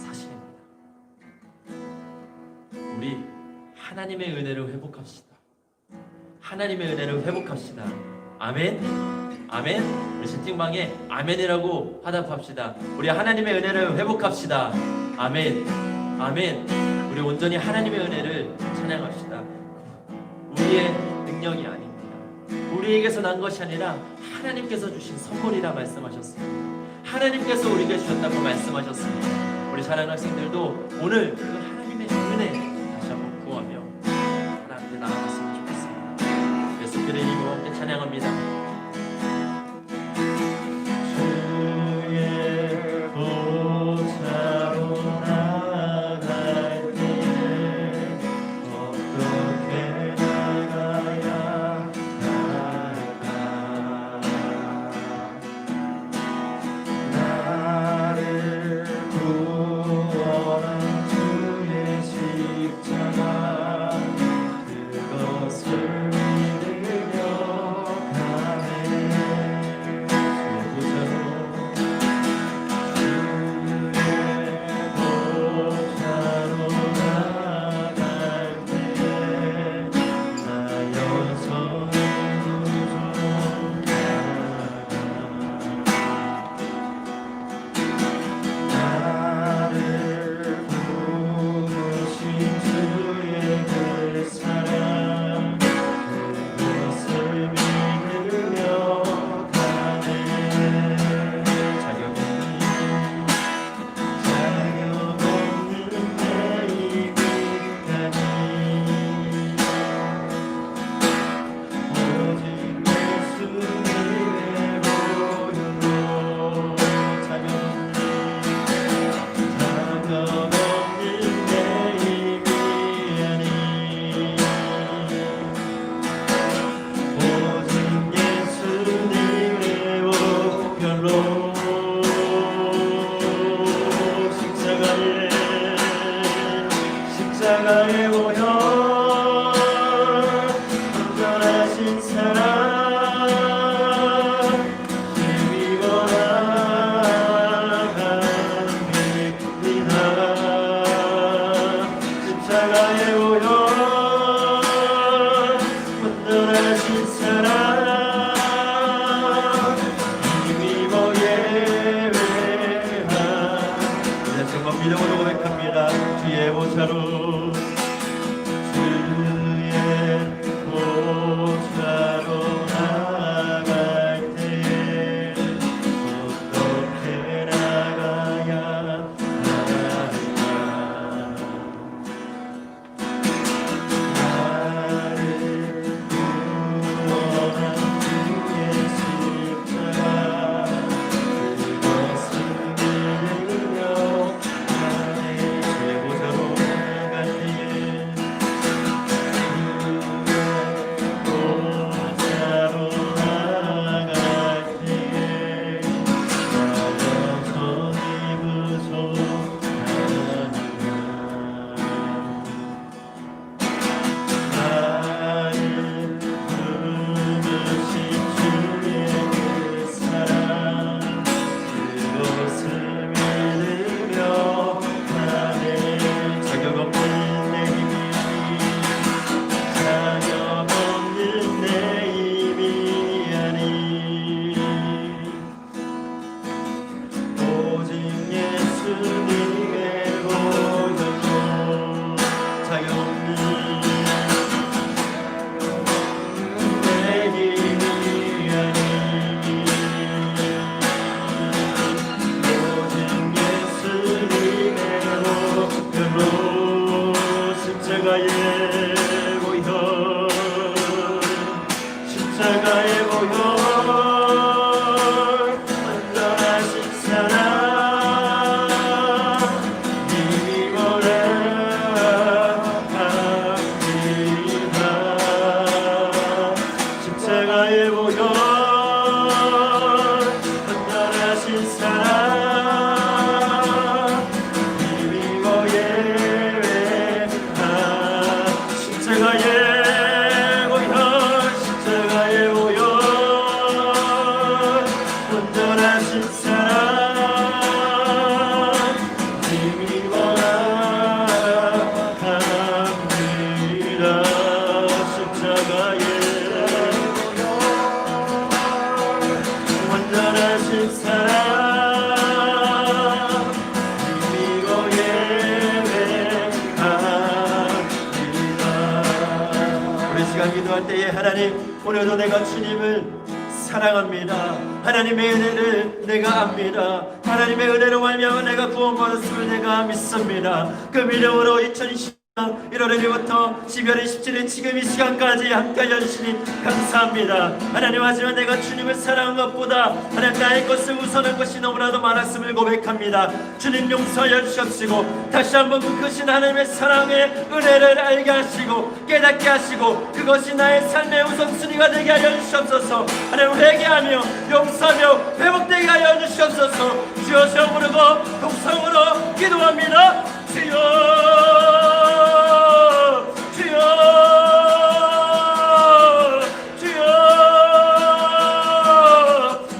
사실입니다. 우리 하나님의 은혜를 회복합시다. 하나님의 은혜를 회복합시다. 아멘. 아멘. 우리 채팅방에 아멘이라고 화답합시다. 우리 하나님의 은혜를 회복합시다. 아멘. 아멘. 우리 온전히 하나님의 은혜를 찬양합시다. 우리의 능력이 아닙니다. 우리에게서 난 것이 아니라 하나님께서 주신 선물이라 말씀하셨습니다. 하나님께서 우리에게 주셨다고 말씀하셨습니다. 우리 사랑하는 학생들도 오늘 그 하나님의 은혜 다시 한번 구하며 하나님께 나아갔으면 좋겠습니다. 예수님의 이름으로 함께 찬양합니다. 십자가에 오여 온전하신 사랑 힘입어 나갑니다. 십자가에 오여 온전하신 사랑 힘입어 예배하. 이제 정말 믿음으로 고백합니다. 주의 보좌로 십자가에 모여 온전하신 사랑 힘입어 나갑니다. 십자가에 모여 온전하신 사랑 힘입어 예배하. 십자가에 온전하신 사랑 힘입어 나갑니다. 십자가에 온전하신 사랑 힘입어 예배합니다. 우리 시간 기도할 때에 하나님, 오늘도 내가 주님을 사랑합니다. 하나님의 은혜를 내가 압니다. 하나님의 은혜로 말미암아 내가 구원받았음을 내가 믿습니다. 그 믿음으로 2020 1월 1일부터 12월 27일 지금 이 시간까지 함께하여 주시니 감사합니다. 하나님, 하지만 내가 주님을 사랑한 것보다 하나님 나의 것을 우선한 것이 너무나도 많았음을 고백합니다. 주님 용서하여 주옵시고 다시 한번 그 크신 하나님의 사랑의 은혜를 알게 하시고 깨닫게 하시고 그것이 나의 삶의 우선순위가 되게 하여 주시옵소서. 하나님, 회개하며 용서하며 회복되게 하여 주시옵소서. 주여, 저 부르고 동성으로 기도합니다. 주여, 주여, 주여,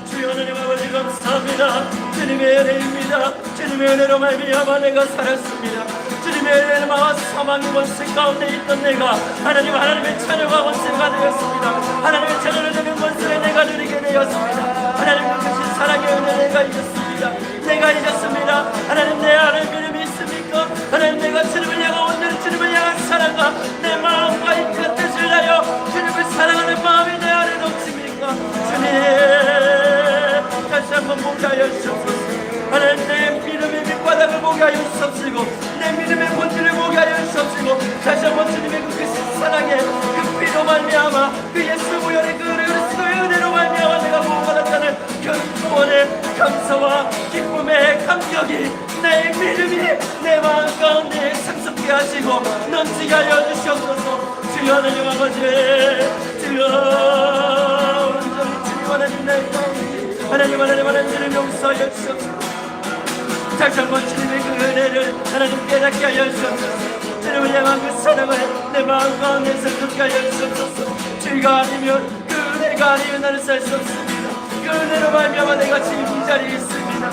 주여. 하나님 아버지 감사합니다. 주님의 은혜입니다. 주님의 은혜로 말미암아 내가 살았습니다. 주님의 은혜로 말미암아 사망의 원수 가운데 있던 내가 하나님의 자녀가 원수가 되었습니다. 하나님의 자녀를 되는 원수를 내가 누리게 되었습니다. 하나님 그 크신 사랑의 은혜 내가 잊었습니다. 내가 잊었습니다. 하나님, 내 안에 믿음이 있습니까? 하나님, 내가 주님을 향한 온전히 주님을 향한 사랑과 내 마음과 이 뜻을 다하여 주님을 사랑하는 마음이 내 안에 넘칩니까? 주님, 다시 한번 보게 하여 주옵소서. 하나님, 내 믿음의 밑바닥을 보게 하여 주옵시고 내 믿음의 본질을 보게 하여 주옵시고 다시 한번 주님의 그 사랑의 그 피로 말미암아 그 예수 보혈의 그 그리스도의 은혜로 말미암아 내가 구원받았다는 그 구원의 감사와 기쁨의 감격이 내 믿음이 내 마음 가운데 상속케 하시고 넘치게 하여 주시옵소서. 주여, 하나님 아버지, 주여, 온전히 주님 하나님 내 가운데 하나님 주님 용서하여 주시옵소서. 다시 한번 주님의 그 은혜를 하나님 깨닫게 하여 주옵소서. 주님을 향한 그 사랑을 내 마음 가운데서 듣게 하여 주옵소서. 주가 아니면 그 은혜가 아니면 나는 살 수 없습니다. 그 은혜로 말미암아 내가 지금 이 자리에 있습니다.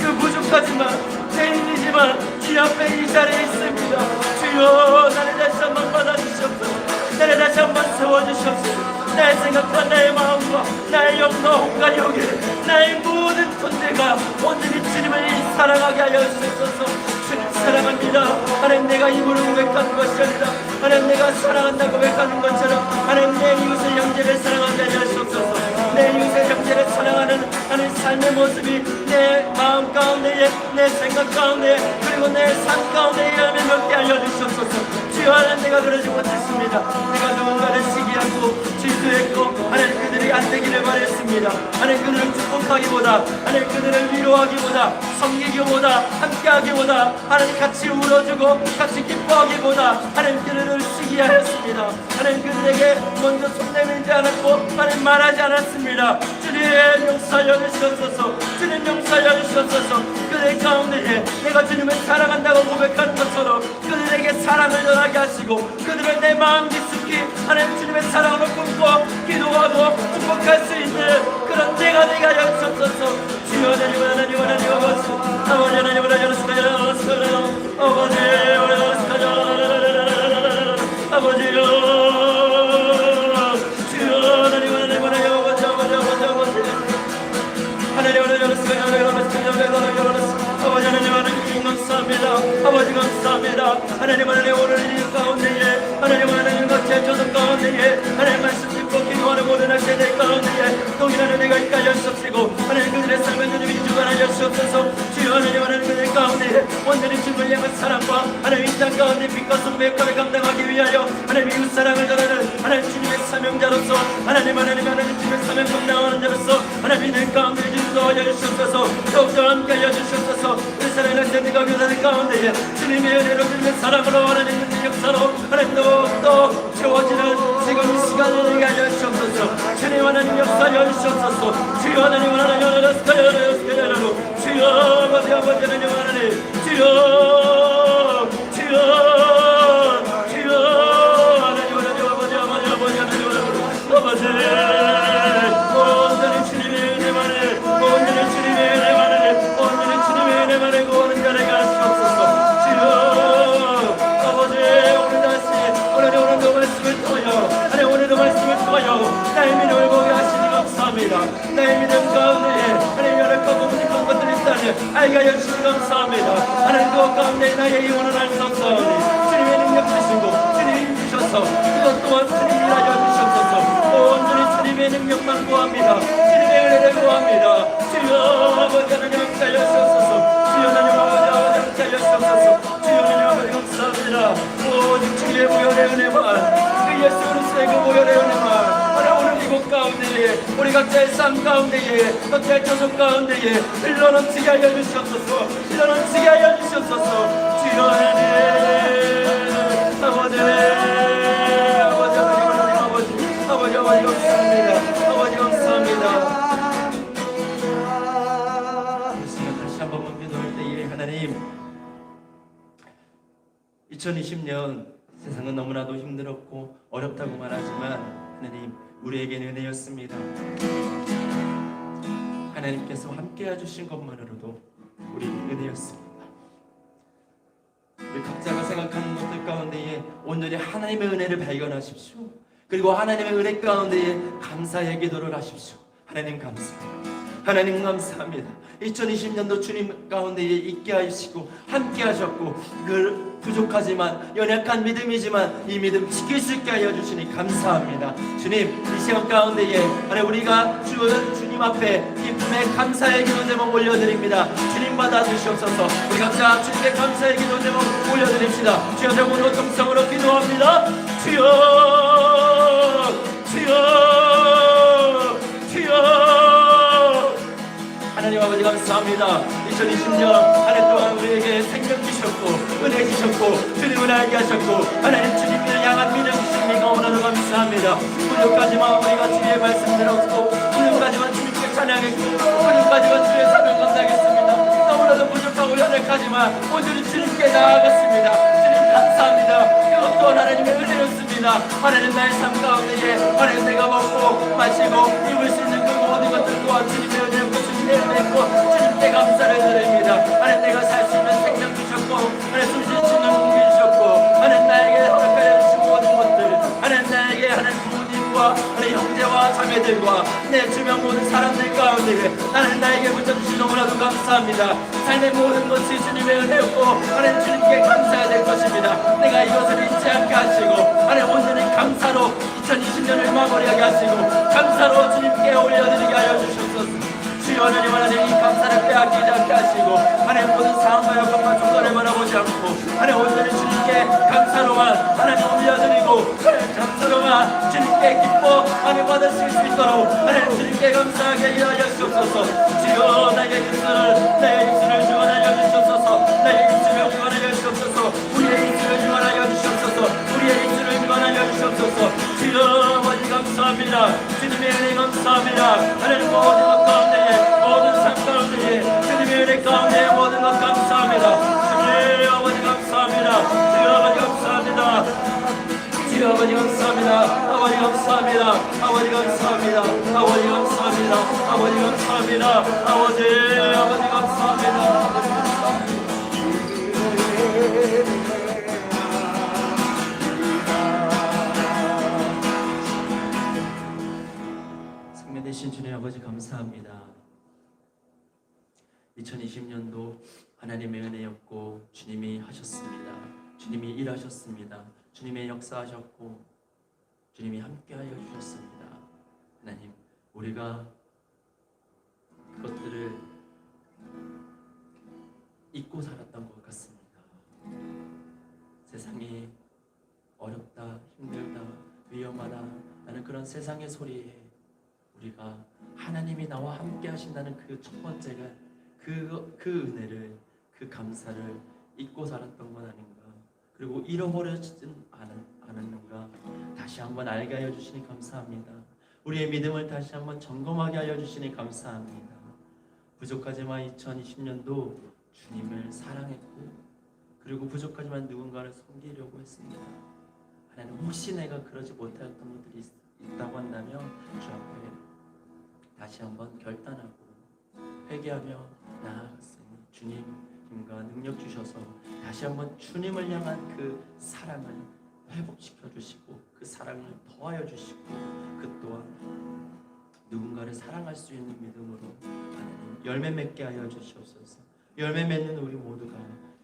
그 부족하지만 죄인이지만 주 앞에 이 자리에 있습니다. 주여, 나를 다시 한번 받아주시옵소서. 나를 다시 한번 세워주시옵소서. 나의 생각과 나의 마음과 나의 영혼과 여기 나의 모든 존재가 온전히 주님을 사랑하게 하여 주옵소서. 주님 사랑합니다. 하나님, 내가 입으로 고백하는 것이 아니라 하나님 내가 사랑한다고 고백하는 것처럼 하나님 내 이웃의 형제를 사랑하게 하여 주옵소서. 내 이웃의 형제를 사랑하는 하나님 삶의 모습이 내 마음 가운데에 내 생각 가운데 그리고 내 삶 가운데에 열매맺게 하여 주옵소서. 주여, 하나님 내가 그러지 못했습니다. 내가 누군가를 시기하고 질투했고 하나님 그들이 안 되기를 바랬습니다. 하나님 그들을 축복하기보다 하나님 그들을 위로하기보다 섬기기보다 함께하기보다 하나님 같이 울어주고 같이 기뻐하기보다 하나님 그들을 시기하였습니다. 하나님 그들에게 먼저 손 내밀지 않았고 하나님 말하지 않았습니다. 주님 용서하여 주시옵소서. 주님 용서하여 주시옵소서. 그들 가운데에 내가 주님을 사랑한다고 고백하는 것처럼 그들에게 사랑을 전하게 하시고 그들을 내 마음 깊숙이 하나님 주님의 사랑으로 품고 기도하고 축복할 수 있는 그런 때가 되게 하여 주옵소서. 주여, 하나님 아버지, 아버지 하나님 아버지요, 주여, 하나님 아버지, 하나님 하나님 감사합니다. 아버지 감사합니다. 하나님 오늘 이 가운데에 하나님 같이 조선 가운데에 하나님 말씀 듣고 기도하는 모든 세대 가운데에 동일하는 내가 있게 하여 주옵시고 하나님 그들의 삶을 주님이 주관하여 주옵소서. 주여, 하나님 그들 가운데에 온전히 주님을 향한 사랑과 하나님 이 땅 가운데 빛과 성백함을 감당하기 위하여 하나님 이웃 사랑을 전하는 하나님 주님의 사명자로서 하나님 주님의 사명 감당하는 자로서 하나님 이들 가운데 인도하여 주옵소서. 더욱더 함께 하여 주옵소서. 우리 사랑하는 세대가 교사들 가운데에 주님의 은혜로 주님의 사랑으로 하나님 역사로 하나님 더욱더 채워지는 지금 이 시간을 되게 하여 주옵소서. 주님 하나님 역사하여 주옵소서. 주여, 하나님 주여, 아버지 하나님 주여, 아버지 온전히 주님의 은혜만을 온전히 주님의 은혜만을 온전히 주님의 은혜만을 구하는 자에게 하시옵소서. 주여, 아버지 오늘 다시 오늘도 말씀을 통하여 하나님 오늘도 말씀을 통하여 나의 믿음을 보게 하시니 감사합니다. 나의 믿음 가운데에 하나님 연약하고 부족한 것들이 있다니 알게 하여 주시니 감사합니다. 하나님 그 가운데 나의 영혼을 알 수 없사오니 주님의 능력 주시고 주님이 주셔서 그것 또한 주님이 하여 주시옵소서. 온전히 주님의 능력만 구합니다. 주님의 은혜를 구합니다. 주여, 아버지 하나님 함께 하여 주옵소서. 주여, 하나님 아버지 함께 하여 주옵소서. 주여, 하나님 아버지 감사합니다. 오직 주의 보혈의 은혜만, 그 예수 그리스도의 그 보혈의 은혜만 오늘 이곳 가운데에 우리 각자의 삶 가운데에 각자의 조속 가운데에 흘러넘치게 하여 주시옵소서. 흘러넘치게 하여 주시옵소서. 주여 하나님 아버지 아버지 아버지 감사합니다. 아버지 감사합니다. 다시 한 번만 기도할 때에 하나님 2020년 세상은 너무나도 힘들었고 어렵다고 말하지만 하나님 우리에게는 은혜였습니다. 하나님께서 함께 해주신 것만으로도 우리는 은혜였습니다. 우리 각자가 생각하는 것들 가운데에 온전히 하나님의 은혜를 발견하십시오. 그리고 하나님의 은혜 가운데에 감사의 기도를 하십시오. 하나님 감사합니다. 하나님 감사합니다. 2020년도 주님 가운데에 있게 하시고 함께 하셨고 그 부족하지만 연약한 믿음이지만 이 믿음 지킬 수 있게 하여 주시니 감사합니다. 주님 이 시간 가운데에 우리가 주님 앞에 기쁨의 감사의 기도 제목 올려드립니다. 주님 받아주시옵소서. 우리 각자 주님의 감사의 기도 제목 올려드립시다. 주여 정으로 동성으로 기도합니다. 주여 주여 주여 하나님 아버지 감사합니다. 2020년 한 해 동안 우리에게 생명 주셨고 은혜 주셨고 주님을 알게 하셨고 하나님 주님을 향한 믿음 주신 너무나도 감사합니다. 오늘까지만 우리가 주의 말씀 들었고 오늘까지만 주님께 찬양했고 오늘까지만 주의 사명 감사하겠습니다. 너무나도 부족하고 연약하지만 오늘 주님께 나아갔습니다. 주님 감사합니다. 이것 또한 하나님의 은혜였습니다. 하나님 나의 삶 가운데에 하나님 내가 먹고 마시고 입을 수 있는 그 모든 것들 또한 주님의 은혜였고 주님의 은혜였고 주님께 감사를 드립니다. 하나님 내가 살 수 있는 생명 주셨고 하나님 숨 쉴 수 있는 공기 주셨고 하나님 나에게 허락하여 주신 모든 것들 하나님 나에게 하나님 부모님과 하나님 형제와 자매들과 내 주변 모든 사람들 가운데 하나님 나에게 붙여주신 너무나도 감사합니다. 삶의 모든 것이 주님의 은혜였고 하나님 주님께 감사해야 될 것입니다. 내가 이것을 잊지 않게 하시고 하나님 온전히 감사로 2020년을 마무리하게 하시고 감사로 주님께 올려드리게 하여 주시옵소서. 주여 하나님 이 감사를 빼앗기지 않게 하시고 하나님 모든 상황과 여건과 조건을 바라보지 않고 하나님 온전히 주님께 감사로만 하나님 올려드리고 감사로만 주님께 기뻐 하나님 받으실 수 있도록 하나님 주님께 감사하게 하여 주옵소서. 주여 나의 입술을 주관하여 주옵소서. 나의 입술을 주관하여 주옵소서. 우리의 입술을 주관하여 주옵소서. 우리의 입술을 주관하여 주옵소서. 주여 아버지 감사합니다. 주님의 은혜 감사합니다. 하나님 모든 것 가운데에 모든 삶 가운데에 주님의 은혜 가운데 모든 것 감사합니다. 주님 아버지 감사합니다. 주여 아버지 감사합니다. 주여 아버지 감사합니다. 아버지 감사합니다. 아버지 감사합니다. 아버지 감사합니다. 아버지 감사합니다. 아버지 감사합니다. 생명되신 주님 아버지 감사합니다. 2020년도 하나님의 은혜였고 주님이 하셨습니다. 주님이 일하셨습니다. 주님의 역사하셨고 주님이 함께하여 주셨습니다. 하나님 우리가 그것들을 잊고 살았던 것 같습니다. 세상이 어렵다, 힘들다, 위험하다 라는 그런 세상의 소리에 우리가 하나님이 나와 함께 하신다는 그 첫 번째가 그 은혜를, 그 감사를 잊고 살았던 건 아닌가, 그리고 잃어버리진 않았는가 다시 한번 알게 하여 주시니 감사합니다. 우리의 믿음을 다시 한번 점검하게 하여 주시니 감사합니다. 부족하지만 2020년도 주님을 사랑했고 그리고 부족하지만 누군가를 섬기려고 했습니다. 하나님 혹시 내가 그러지 못했던 것들이 있다고 한다면 주 앞에 다시 한번 결단하고 회개하며 나아갔으니 주님과 능력 주셔서 다시 한번 주님을 향한 그 사랑을 회복시켜 주시고 그 사랑을 더하여 주시고 그 또한 누군가를 사랑할 수 있는 믿음으로 하나님 열매 맺게 하여 주시옵소서. 열매 맺는 우리 모두가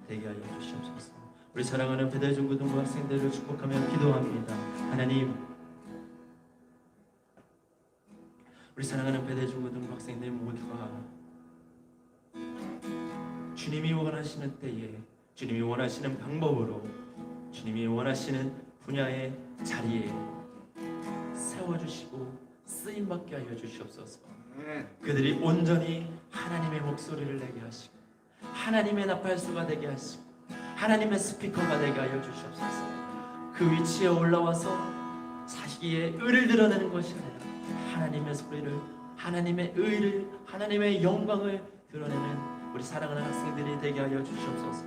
되게 하여 주시옵소서. 우리 사랑하는 배달중고등부 학생들을 축복하며 기도합니다. 하나님 우리 사랑하는 배달중고등부 학생들 모두가 주님이 원하시는 때에 주님이 원하시는 방법으로 주님이 원하시는 분야의 자리에 세워주시고 쓰임받게 하여 주시옵소서. 그들이 온전히 하나님의 목소리를 내게 하시고 하나님의 나팔수가 되게 하시고 하나님의 스피커가 되게 하여 주시옵소서. 그 위치에 올라와서 자기의 의를 드러내는 것이 아니라 하나님의 소리를, 하나님의 의를, 하나님의 영광을 드러내는 우리 사랑하는 학생들이 되게 하여 주시옵소서.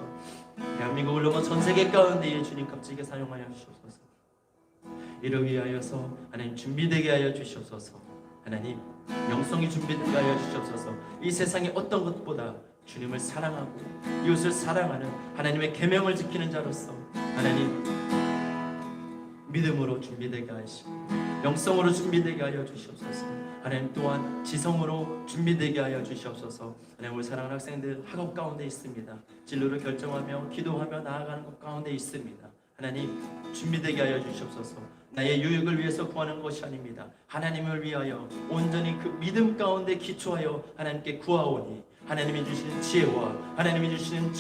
대한민국을 넘어 전 세계 가운데에 주님 값지게 사용하여 주시옵소서. 이를 위하여서 하나님 준비되게 하여 주시옵소서. 하나님 영성이 준비되게 하여 주시옵소서. 이 세상의 어떤 것보다 주님을 사랑하고 이웃을 사랑하는 하나님의 계명을 지키는 자로서 하나님 믿음으로 준비되게 하시고 영성으로 준비되게 하여 주시옵소서. 하나님 또한 지성으로 준비되게 하여 주시옵소서. 하나님 우리 사랑하는 학생들 학업 가운데 있습니다. 진로를 결정하며 기도하며 나아가는 것 가운데 있습니다. 하나님 준비되게 하여 주시옵소서. 나의 유익을 위해서 구하는 것이 아닙니다. 하나님을 위하여 온전히 그 믿음 가운데 기초하여 하나님께 구하오니 하나님이 주시는 지혜와 하나님이 주시는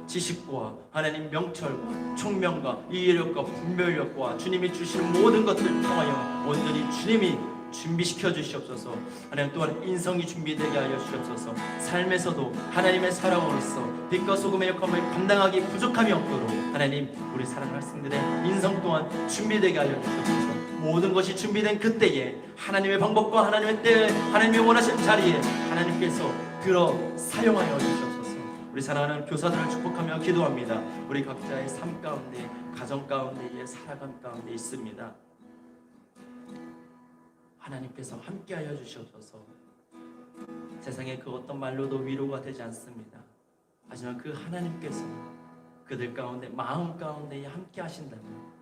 지식과 하나님 명철과 총명과 이해력과 분별력과 주님이 주시는 모든 것들을 통하여 온전히 주님이 준비시켜 주시옵소서. 하나님 또한 인성이 준비되게 하여 주시옵소서. 삶에서도 하나님의 사랑으로서 빛과 소금의 역할을 감당하기 부족함이 없도록 하나님 우리 사랑하는 학생들의 인성 또한 준비되게 하여 주시옵소서. 모든 것이 준비된 그때에 하나님의 방법과 하나님의 때에 하나님이 원하시는 자리에 하나님께서 들어 사용하여 주시옵소서. 우리 사랑하는 교사들을 축복하며 기도합니다. 우리 각자의 삶 가운데 가정 가운데에 살아감 가운데 있습니다. 하나님께서 함께하여 주시옵소서. 세상의 그 어떤 말로도 위로가 되지 않습니다. 하지만 그 하나님께서 그들 가운데 마음 가운데 함께 하신다면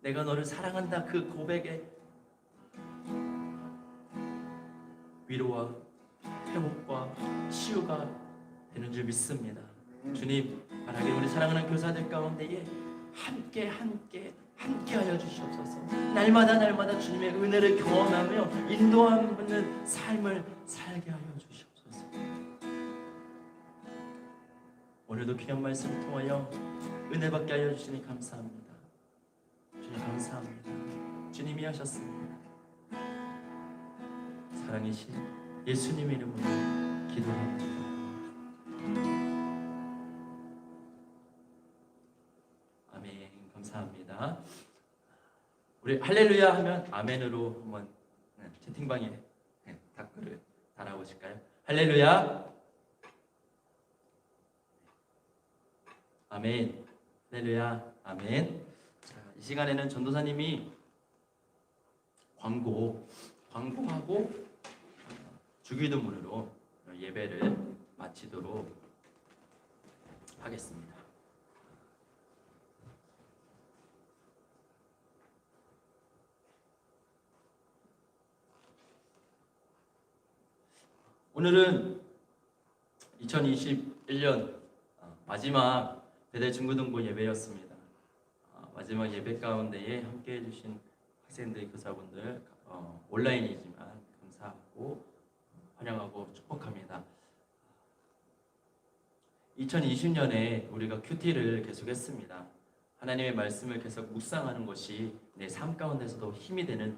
내가 너를 사랑한다 그 고백에 위로와 회복과 치유가 되는 줄 믿습니다. 주님 만약에 우리 사랑하는 교사들 가운데에 함께 하여 주시옵소서. 날마다 주님의 은혜를 경험하며 인도하는 삶을 살게 하여 주시옵소서. 오늘도 귀한 말씀 통하여 은혜 받게 하여 주시니 감사합니다. 주님 감사합니다. 주님이 하셨습니다. 사랑이신 예수님 이름으로 기도합니다. 아멘. 감사합니다. 우리 할렐루야 하면 아멘으로 한번 채팅방에 댓글을 달아보실까요? 할렐루야. 아멘. 할렐루야. 아멘. 자, 이 시간에는 전도사님이 광고하고 주기도문으로 예배를 마치도록 하겠습니다. 오늘은 2021년 마지막 배대 중고등부 예배였습니다. 마지막 예배 가운데에 함께 해주신 학생들, 교사분들 온라인이지만 감사하고 환영하고 축복합니다. 2020년에 우리가 큐티를 계속했습니다. 하나님의 말씀을 계속 묵상하는 것이 내 삶 가운데서도 힘이 되는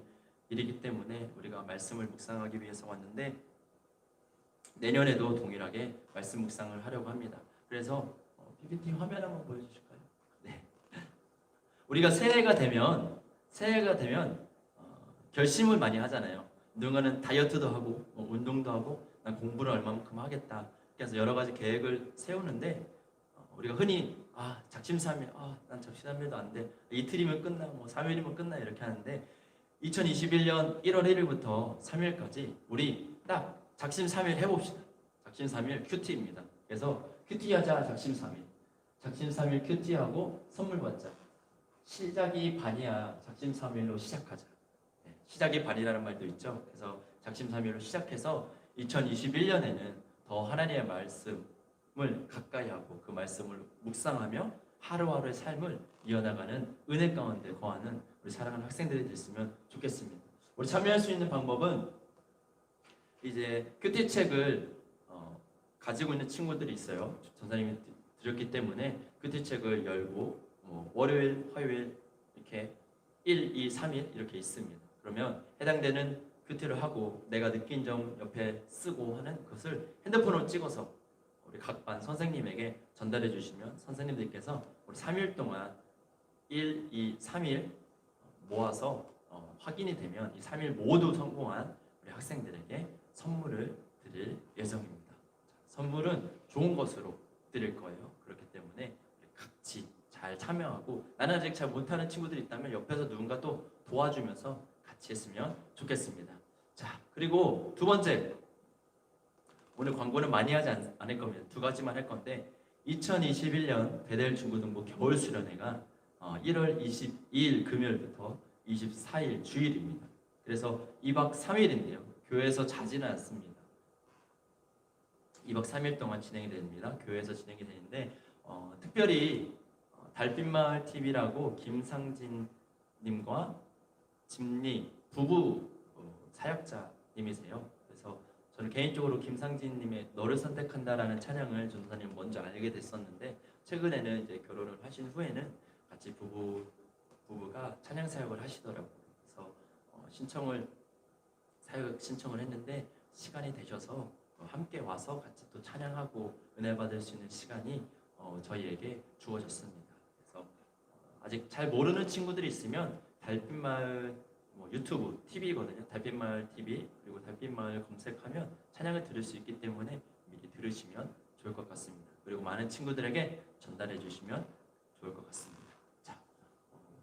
일이기 때문에 우리가 말씀을 묵상하기 위해서 왔는데 내년에도 동일하게 말씀 묵상을 하려고 합니다. 그래서 PPT 화면 한번 보여주실까요? 네. 우리가 새해가 되면 결심을 많이 하잖아요. 누군가는 다이어트도 하고 운동도 하고 난 공부를 얼마만큼 하겠다. 그래서 여러 가지 계획을 세우는데 우리가 흔히 작심삼일, 난 작심삼일도 안 돼. 이틀이면 끝나, 3일이면 끝나 이렇게 하는데 2021년 1월 1일부터 3일까지 우리 딱 작심 3일 해봅시다. 작심 3일 큐티입니다. 그래서 큐티하자 작심 3일. 작심 3일 큐티하고 선물 받자. 시작이 반이야 작심 3일로 시작하자. 네, 시작이 반이라는 말도 있죠. 그래서 작심 3일로 시작해서 2021년에는 더 하나님의 말씀을 가까이 하고 그 말씀을 묵상하며 하루하루의 삶을 이어나가는 은혜 가운데 거하는 우리 사랑하는 학생들이 됐으면 좋겠습니다. 우리 참여할 수 있는 방법은 이제 큐티 책을 가지고 있는 친구들이 있어요. 전사님이 드렸기 때문에 큐티책을 열고 월요일, 화요일 이렇게 1, 2, 3일 이렇게 있습니다. 그러면 해당되는 큐티를 하고 내가 느낀 점 옆에 쓰고 하는 것을 핸드폰으로 찍어서 우리 각 반 선생님에게 전달해 주시면 선생님들께서 우리 3일 동안 1, 2, 3일 모아서 확인이 되면 이 3일 모두 성공한 우리 학생들에게 선물을 드릴 예정입니다. 선물은 좋은 것으로 드릴 거예요. 그렇기 때문에 같이 잘 참여하고, 나는 아직 잘 못하는 친구들이 있다면 옆에서 누군가 또 도와주면서 같이 했으면 좋겠습니다. 자, 그리고 두 번째, 오늘 광고는 많이 하지 않을 겁니다. 두 가지만 할 건데 2021년 베델 중고등부 겨울 수련회가 1월 22일 금요일부터 24일 주일입니다. 그래서 2박 3일인데요. 교회에서 자지는 않습니다. 2박 3일 동안 진행이 됩니다. 교회에서 진행이 되는데 특별히 달빛마을 TV라고 김상진 님과 김리 부부 사역자님이세요. 그래서 저는 개인적으로 김상진 님의 너를 선택한다라는 찬양을 전도사님 먼저 알게 됐었는데, 최근에는 이제 결혼을 하신 후에는 같이 부부가 찬양 사역을 하시더라고요. 그래서 사역 신청을 했는데 시간이 되셔서 함께 와서 같이 또 찬양하고 은혜 받을 수 있는 시간이 저희에게 주어졌습니다. 그래서 아직 잘 모르는 친구들이 있으면 달빛마을 유튜브 TV거든요. 달빛마을 TV 그리고 달빛마을 검색하면 찬양을 들을 수 있기 때문에 미리 들으시면 좋을 것 같습니다. 그리고 많은 친구들에게 전달해 주시면 좋을 것 같습니다. 자,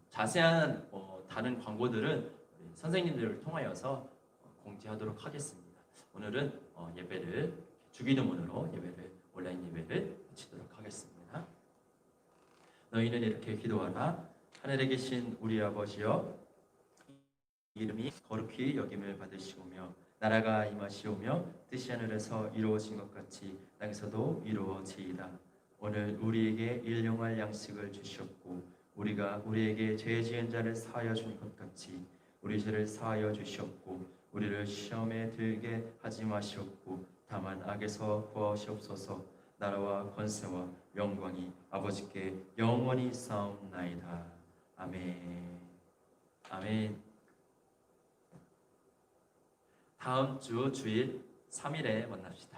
자세한 다른 광고들은 우리 선생님들을 통하여서 공지하도록 하겠습니다. 오늘은 예배를 주기도문으로 온라인 예배를 마치도록 하겠습니다. 너희는 이렇게 기도하라. 하늘에 계신 우리 아버지여, 이름이 거룩히 여김을 받으시오며 나라가 임하시오며 뜻이 하늘에서 이루어진 것 같이 땅에서도 이루어지이다. 오늘 우리에게 일용할 양식을 주시옵고 우리가 우리에게 죄 지은 자를 사하여 준 것 같이 우리 죄를 사하여 주시옵고 우리를 시험에 들게 하지 마시옵고 다만 악에서 구하시옵소서. 나라와 권세와 영광이 아버지께 영원히 싸움나이다. 아멘. 아멘. 다음 주 주일 3일에 만납시다.